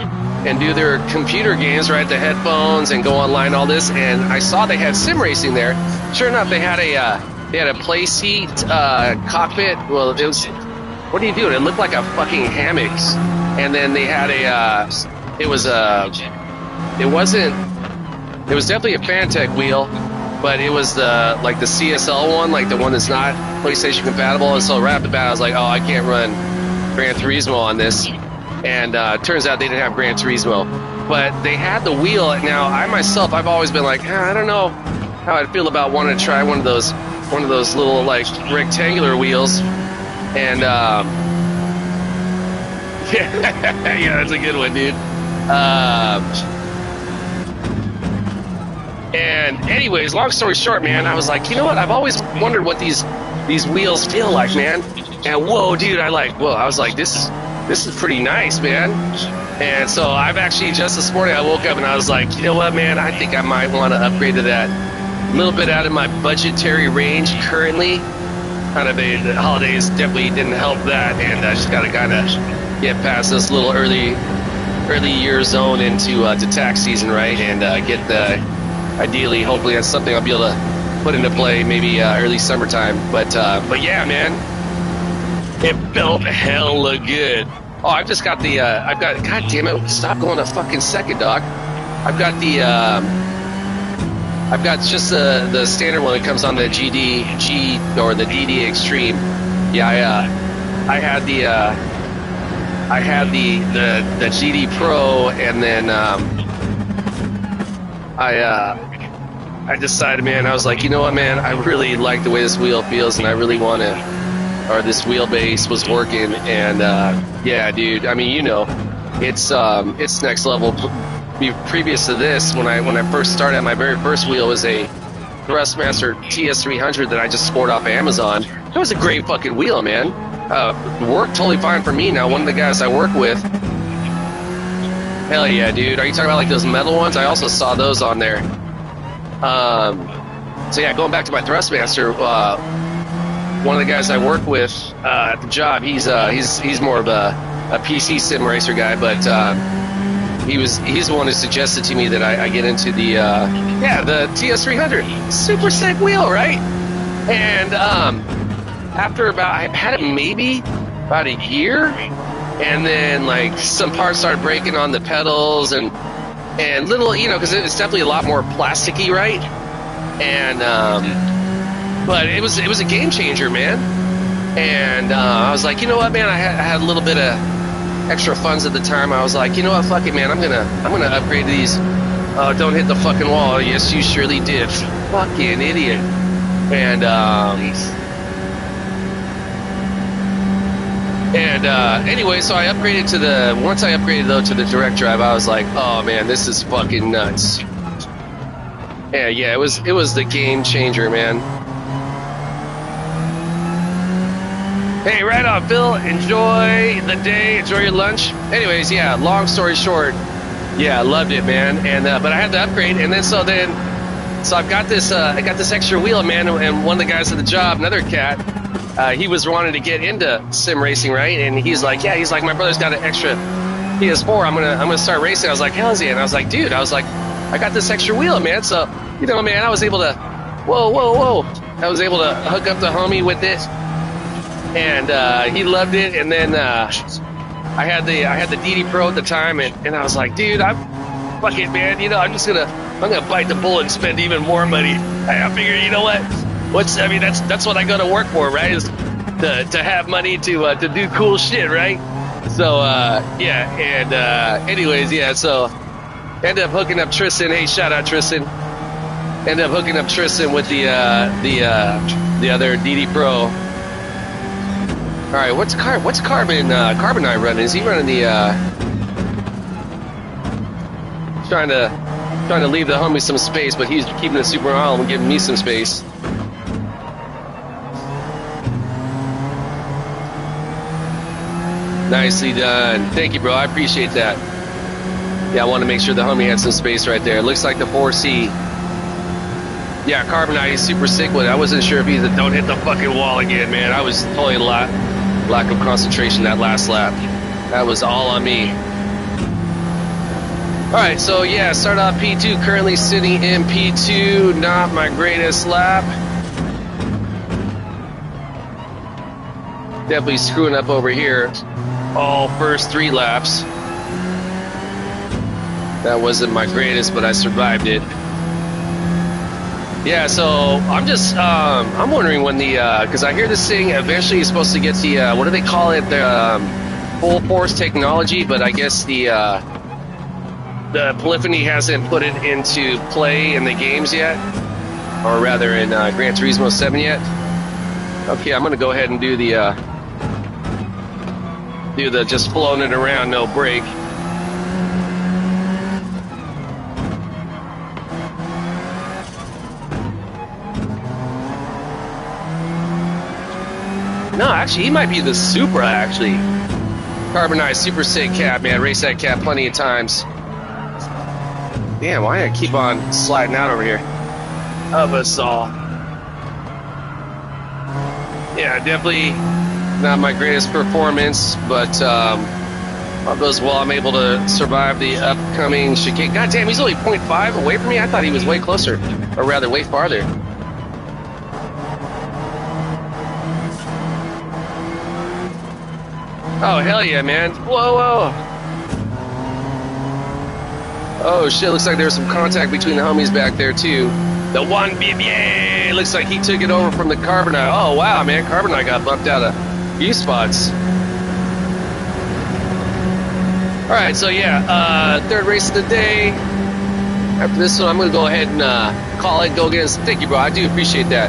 and do their computer games, right? The headphones and go online, all this. And I saw they had sim racing there. Sure enough, they had a play seat cockpit. Well, it was, what are you doing? It looked like a fucking hammock. And then they had it was definitely a Fantech wheel, but it was the CSL one, like the one that's not PlayStation compatible. And so right off the bat, I was like, oh, I can't run Gran Turismo on this. And turns out they didn't have Gran Turismo, but they had the wheel. Now, I've always been like, I don't know how I'd feel about wanting to try one of those little like rectangular wheels. And yeah, that's a good one, dude. And anyways, long story short, man, I was like, you know what? I've always wondered what these wheels feel like, man. And whoa, dude, I was like, this is pretty nice, man. And so I've actually, just this morning, I woke up and I was like, you know what, man, I think I might want to upgrade to that. A little bit out of my budgetary range currently. Kind of the holidays definitely didn't help that, and I just got to kind of get past this little early year zone into to tax season, right? And get the, ideally, hopefully that's something I'll be able to put into play maybe early summertime. But yeah, man, it felt hella good. Oh, I've just got the, God damn it, stop going a fucking second, dog. I've got just the standard one that comes on the G or the DD Extreme. Yeah, I had the GD Pro, and then I decided, man, I was like, you know what, man, I really like the way this wheel feels, and I really want to, or this wheelbase was working, and yeah, dude, I mean, you know, it's next level. Previous to this, when I first started, my very first wheel was a Thrustmaster TS300 that I just scored off Amazon. It was a great fucking wheel, man. Worked totally fine for me. Now, one of the guys I work with, hell yeah, dude. Are you talking about like those metal ones? I also saw those on there. So yeah, going back to my Thrustmaster, one of the guys I work with at the job, he's more of a PC sim racer guy, but he's the one who suggested to me that I get into the TS300. Super sick wheel, right? And after I had it maybe about a year, and then like some parts started breaking on the pedals and little, you know, because it's definitely a lot more plasticky, right? And but it was a game changer, man. And I was like, you know what, man, I had a little bit of extra funds at the time. I was like, you know what, fuck it, man, I'm gonna upgrade these. Don't hit the fucking wall. Yes, you surely did. Fucking idiot. And anyway, so I upgraded to once I upgraded though to the direct drive, I was like, oh man, this is fucking nuts. Yeah, it was the game changer, man. Hey, right on, Phil. Enjoy the day. Enjoy your lunch. Anyways, yeah, long story short, yeah, I loved it, man. And but I had to upgrade, and then so I've got this extra wheel, man. And one of the guys at the job, another cat, he was wanting to get into sim racing, right? And he's like, my brother's got an extra PS4. I'm gonna start racing. I was like, hell yeah! And I was like, dude, I got this extra wheel, man. So you know, man, I was able to, whoa. I was able to hook up the homie with it. And he loved it, and then I had the DD Pro at the time, and I was like, dude, fuck it, man, you know, I'm gonna bite the bullet and spend even more money. I figured, you know what? That's what I go to work for, right? Is to have money to do cool shit, right? So yeah, and anyways, yeah, so ended up hooking up Tristan. Hey, shout out Tristan. Ended up hooking up Tristan with the other DD Pro. All right, what's Carbonite running? Is he running the trying to leave the homie some space, but he's keeping the Super Home and giving me some space. Nicely done. Thank you, bro. I appreciate that. Yeah, I want to make sure the homie had some space right there. It looks like the 4C. Yeah, Carbonite is super sick with it. I wasn't sure if he's a don't hit the fucking wall again, man. I was totally lack of concentration that last lap. That was all on me. All right, so yeah, start off P2, currently sitting in P2, not my greatest lap. Definitely screwing up over here. All first 3 laps. That wasn't my greatest, but I survived it. Yeah, so I'm just, I'm wondering when the, because I hear this thing eventually is supposed to get the, what do they call it, the full force technology, but I guess the Polyphony hasn't put it into play in the games yet, or rather in Gran Turismo 7 yet. Okay, I'm going to go ahead and do the just floating it around, no brake. No, actually, he might be the Supra, actually. Carbonized Super Sick Cat, man. Race that cat plenty of times. Damn, why do I keep on sliding out over here? Of us all. Yeah, definitely not my greatest performance, but all goes well. I'm able to survive the upcoming chicane. God damn, he's only 0.5 away from me? I thought he was way closer, or rather, way farther. Oh, hell yeah, man. Whoa, whoa. Oh, shit, looks like there's some contact between the homies back there, too. The one BBA looks like he took it over from the Carbonite. Oh, wow, man. Carbonite got bumped out of few spots. All right, so yeah, third race of the day. After this one, I'm going to go ahead and call it, go get it. Thank you, bro. I do appreciate that.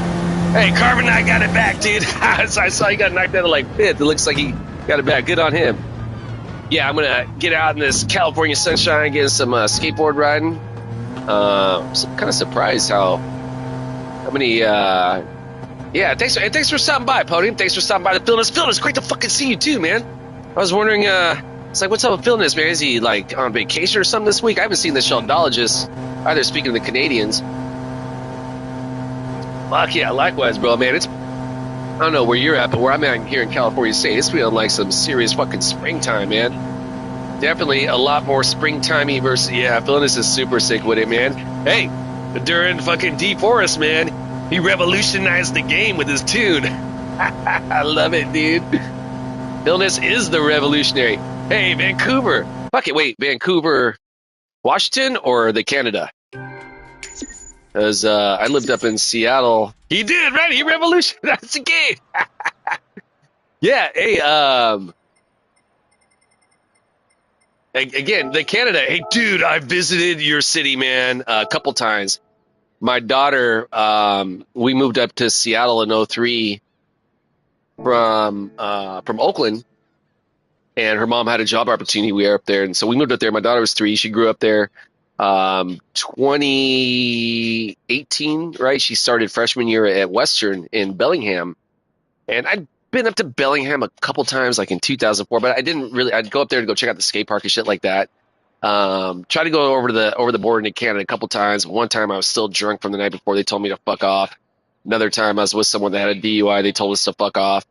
Hey, Carbonite got it back, dude. So I saw he got knocked out of like 5th. It looks like he got it back. Good on him. Yeah, I'm gonna get out in this California sunshine, get some skateboard riding. I'm kind of surprised how many. Yeah, thanks for stopping by, Podium. Thanks for stopping by the Philness. Philness, great to fucking see you too, man. I was wondering, it's like, what's up with Philness, man? Is he like on vacation or something this week? I haven't seen the Sheldologist either. Speaking of the Canadians. Fuck yeah, likewise, bro, man. I don't know where you're at, but where I'm at here in California State, it's feeling like some serious fucking springtime, man. Definitely a lot more springtimey versus, yeah, Philness is super sick with it, man. Hey, during fucking Deep Forest, man, he revolutionized the game with his tune. I love it, dude. Philness is the revolutionary. Hey, Vancouver. Fuck it, wait, Vancouver, Washington or the Canada? Because I lived up in Seattle. He did, right? He revolutionized the game. Yeah, hey, again, the Canada. Hey, dude, I visited your city, man, a couple times. My daughter, we moved up to Seattle in 2003 from Oakland, and her mom had a job opportunity. We were up there, and so we moved up there. My daughter was 3. She grew up there. 2018, right? She started freshman year at Western in Bellingham, and I'd been up to Bellingham a couple times, like in 2004, but I didn't really. I'd go up there to go check out the skate park and shit like that. Try to go over the border into Canada a couple times. One time I was still drunk from the night before. They told me to fuck off. Another time I was with someone that had a DUI. They told us to fuck off.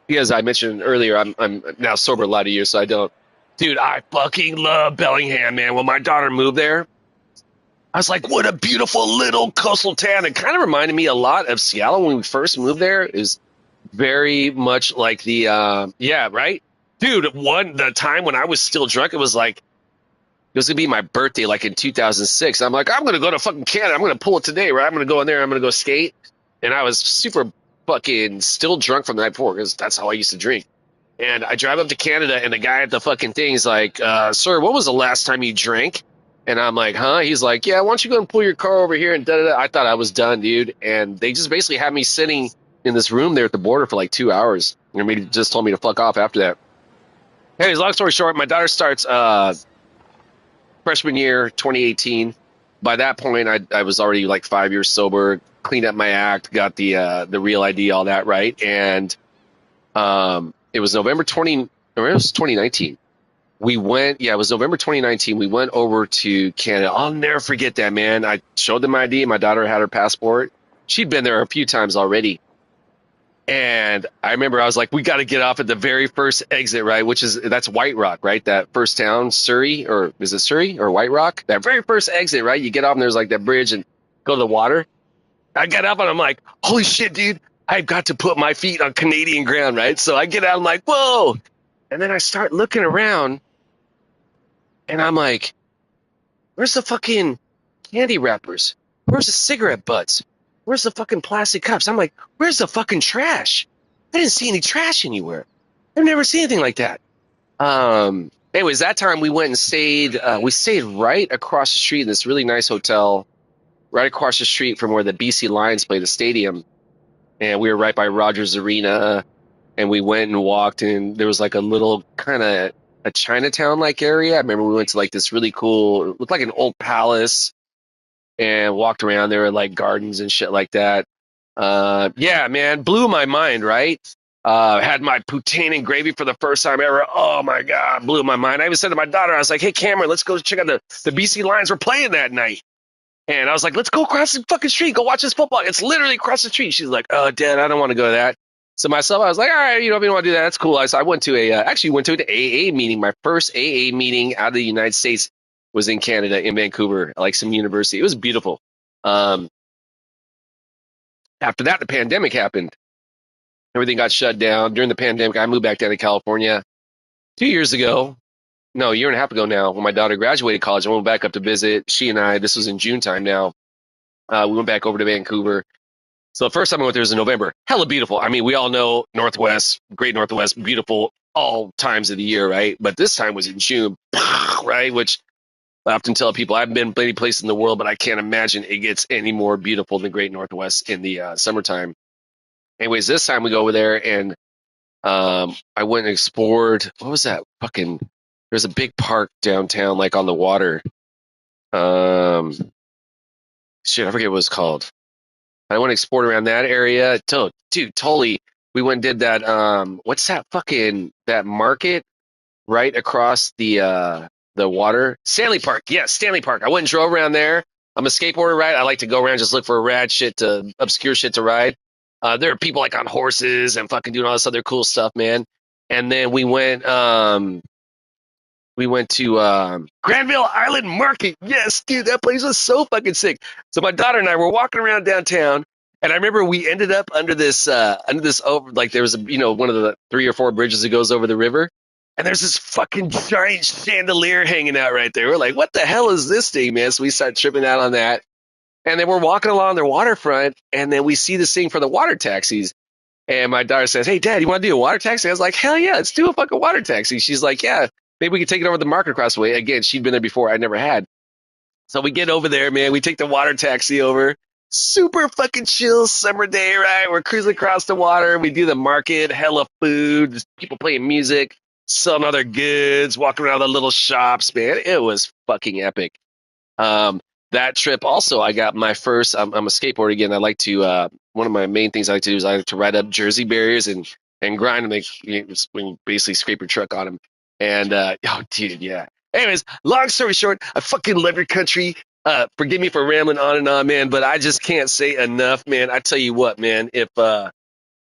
As I mentioned earlier, I'm now sober a lot of years, so I don't. Dude, I fucking love Bellingham, man. When my daughter moved there, I was like, what a beautiful little coastal town. It kind of reminded me a lot of Seattle when we first moved there. It was very much like the, yeah, right? Dude, the time when I was still drunk, it was like, it was going to be my birthday, like in 2006. I'm like, I'm going to go to fucking Canada. I'm going to pull it today, right? I'm going to go in there. I'm going to go skate. And I was super fucking still drunk from the night before because that's how I used to drink. And I drive up to Canada, and the guy at the fucking thing is like, sir, what was the last time you drank? And I'm like, huh? He's like, yeah, why don't you go and pull your car over here and da-da-da. I thought I was done, dude. And they just basically had me sitting in this room there at the border for like 2 hours. And they just told me to fuck off after that. Anyways, long story short, my daughter starts freshman year, 2018. By that point, I was already like 5 years sober, cleaned up my act, got the real ID, all that, right? And it was November 2019. We went, yeah, it was November 2019. We went over to Canada. I'll never forget that, man. I showed them my ID. My daughter had her passport. She'd been there a few times already. And I remember I was like, we got to get off at the very first exit, right? That's White Rock, right? That first town, Surrey, or is it Surrey or White Rock? That very first exit, right? You get off and there's like that bridge and go to the water. I get up and I'm like, holy shit, dude. I've got to put my feet on Canadian ground, right? So I get out, I'm like, whoa. And then I start looking around and I'm like, where's the fucking candy wrappers? Where's the cigarette butts? Where's the fucking plastic cups? I'm like, where's the fucking trash? I didn't see any trash anywhere. I've never seen anything like that. Anyways, that time we went and stayed. We stayed right across the street in this really nice hotel, right across the street from where the BC Lions play the stadium. And we were right by Rogers Arena. And we went and walked, and there was like a little kind of a Chinatown like area. I remember we went to like this really cool, it looked like an old palace, and walked around. There were like gardens and shit like that. Yeah, man, blew my mind, right? Had my poutine and gravy for the first time ever. Oh my God, blew my mind. I even said to my daughter, I was like, hey, Cameron, let's go check out the BC Lions were playing that night. And I was like, let's go across the fucking street, go watch this football. It's literally across the street. She's like, oh, Dad, I don't want to go to that. So myself, I was like, all right, if you don't want to do that, that's cool. So I went to actually went to an AA meeting. My first AA meeting out of the United States was in Canada, in Vancouver, like some university. It was beautiful. After that, the pandemic happened. Everything got shut down. During the pandemic, I moved back down to California 2 years ago. No, a year and a half ago now, when my daughter graduated college. I went back up to visit. She and I, this was in June time now. We went back over to Vancouver. So the first time I went there was in November. Hella beautiful. I mean, we all know Northwest, Great Northwest, beautiful all times of the year, right? But this time was in June, right? Which I often tell people, I've been many places in the world, but I can't imagine it gets any more beautiful than Great Northwest in the summertime. Anyways, this time we go over there and I went and explored. What was that? Fucking, there's a big park downtown, like on the water. Shit, I forget what it was called. I went and explored around that area. Dude, totally. We went and did that. What's that fucking, that market right across the water? Stanley Park. Yeah, Stanley Park. I went and drove around there. I'm a skateboarder, right? I like to go around, just look for rad shit obscure shit to ride. There are people like on horses and fucking doing all this other cool stuff, man. And then we went to Granville Island Market. Yes, dude, that place was so fucking sick. So my daughter and I were walking around downtown, and I remember we ended up under this over, like there was one of the 3 or 4 bridges that goes over the river, and there's this fucking giant chandelier hanging out right there. We're like, what the hell is this thing, man? So we start tripping out on that. And then we're walking along the waterfront, and then we see this thing for the water taxis. And my daughter says, hey, Dad, you want to do a water taxi? I was like, hell yeah, let's do a fucking water taxi. She's like, yeah, maybe we can take it over the market across the way. Again, she'd been there before. I never had. So we get over there, man. We take the water taxi over. Super fucking chill summer day, right? We're cruising across the water. We do the market, hella food, just people playing music, selling other goods, walking around the little shops, man. It was fucking epic. That trip also, I got my first, I'm a skateboarder again. I like to, one of my main things I like to do is I like to ride up Jersey barriers and grind them, when you basically scrape your truck on them. And, oh, dude, yeah. Anyways, long story short, I fucking love your country. Forgive me for rambling on and on, man, but I just can't say enough, man. I tell you what, man, if I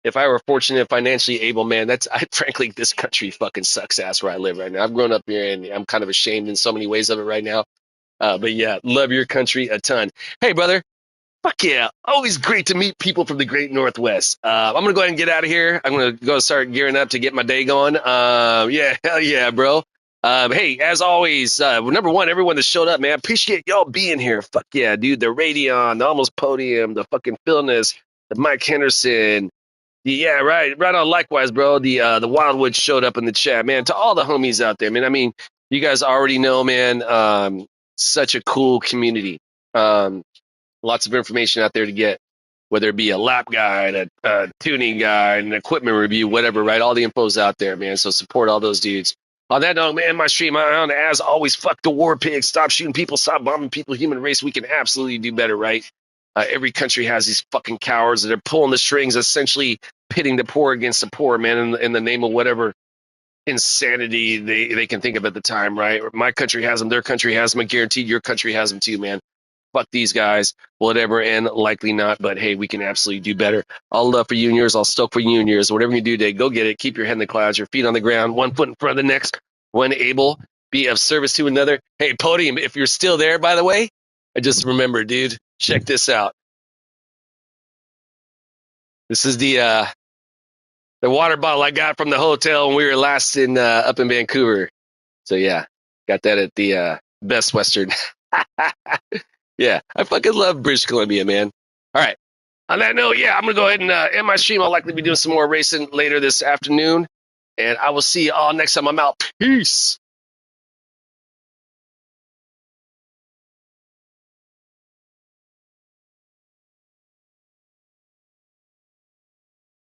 were fortunate, financially able, man, frankly, this country fucking sucks ass where I live right now. I've grown up here and I'm kind of ashamed in so many ways of it right now. But yeah, love your country a ton. Hey, brother. Fuck yeah. Always great to meet people from the great Northwest. I'm going to go ahead and get out of here. I'm going to go start gearing up to get my day going. Yeah, hell yeah, bro. Hey, as always, number one, everyone that showed up, man, appreciate y'all being here. Fuck yeah, dude. The Radion, the Almost Podium, the fucking Philness, the Mike Henderson. Yeah, right on. Likewise, bro. The Wildwood showed up in the chat, man. To all the homies out there, man. I mean, you guys already know, man. Such a cool community. Lots of information out there to get, whether it be a lap guide, a tuning guide, an equipment review, whatever, right? All the info's out there, man. So support all those dudes. On that note, man, my stream on, as always, fuck the war pigs. Stop shooting people. Stop bombing people. Human race, we can absolutely do better, right? Every country has these fucking cowards that are pulling the strings, essentially pitting the poor against the poor, man, in the name of whatever insanity they can think of at the time, right? My country has them. Their country has them. I guarantee your country has them too, man. fuck these guys, whatever, and likely not. But hey, we can absolutely do better. All love for you and yours. I'll stoke for you and yours. Whatever you do today, go get it. Keep your head in the clouds, your feet on the ground, one foot in front of the next. When able, be of service to another. Hey, Podium, if you're still there, by the way, I just remember, dude, check this out. This is the water bottle I got from the hotel when we were last up in Vancouver. So yeah, got that at the Best Western. Yeah, I fucking love British Columbia, man. All right. On that note, yeah, I'm going to go ahead and end my stream. I'll likely be doing some more racing later this afternoon. And I will see you all next time I'm out. Peace.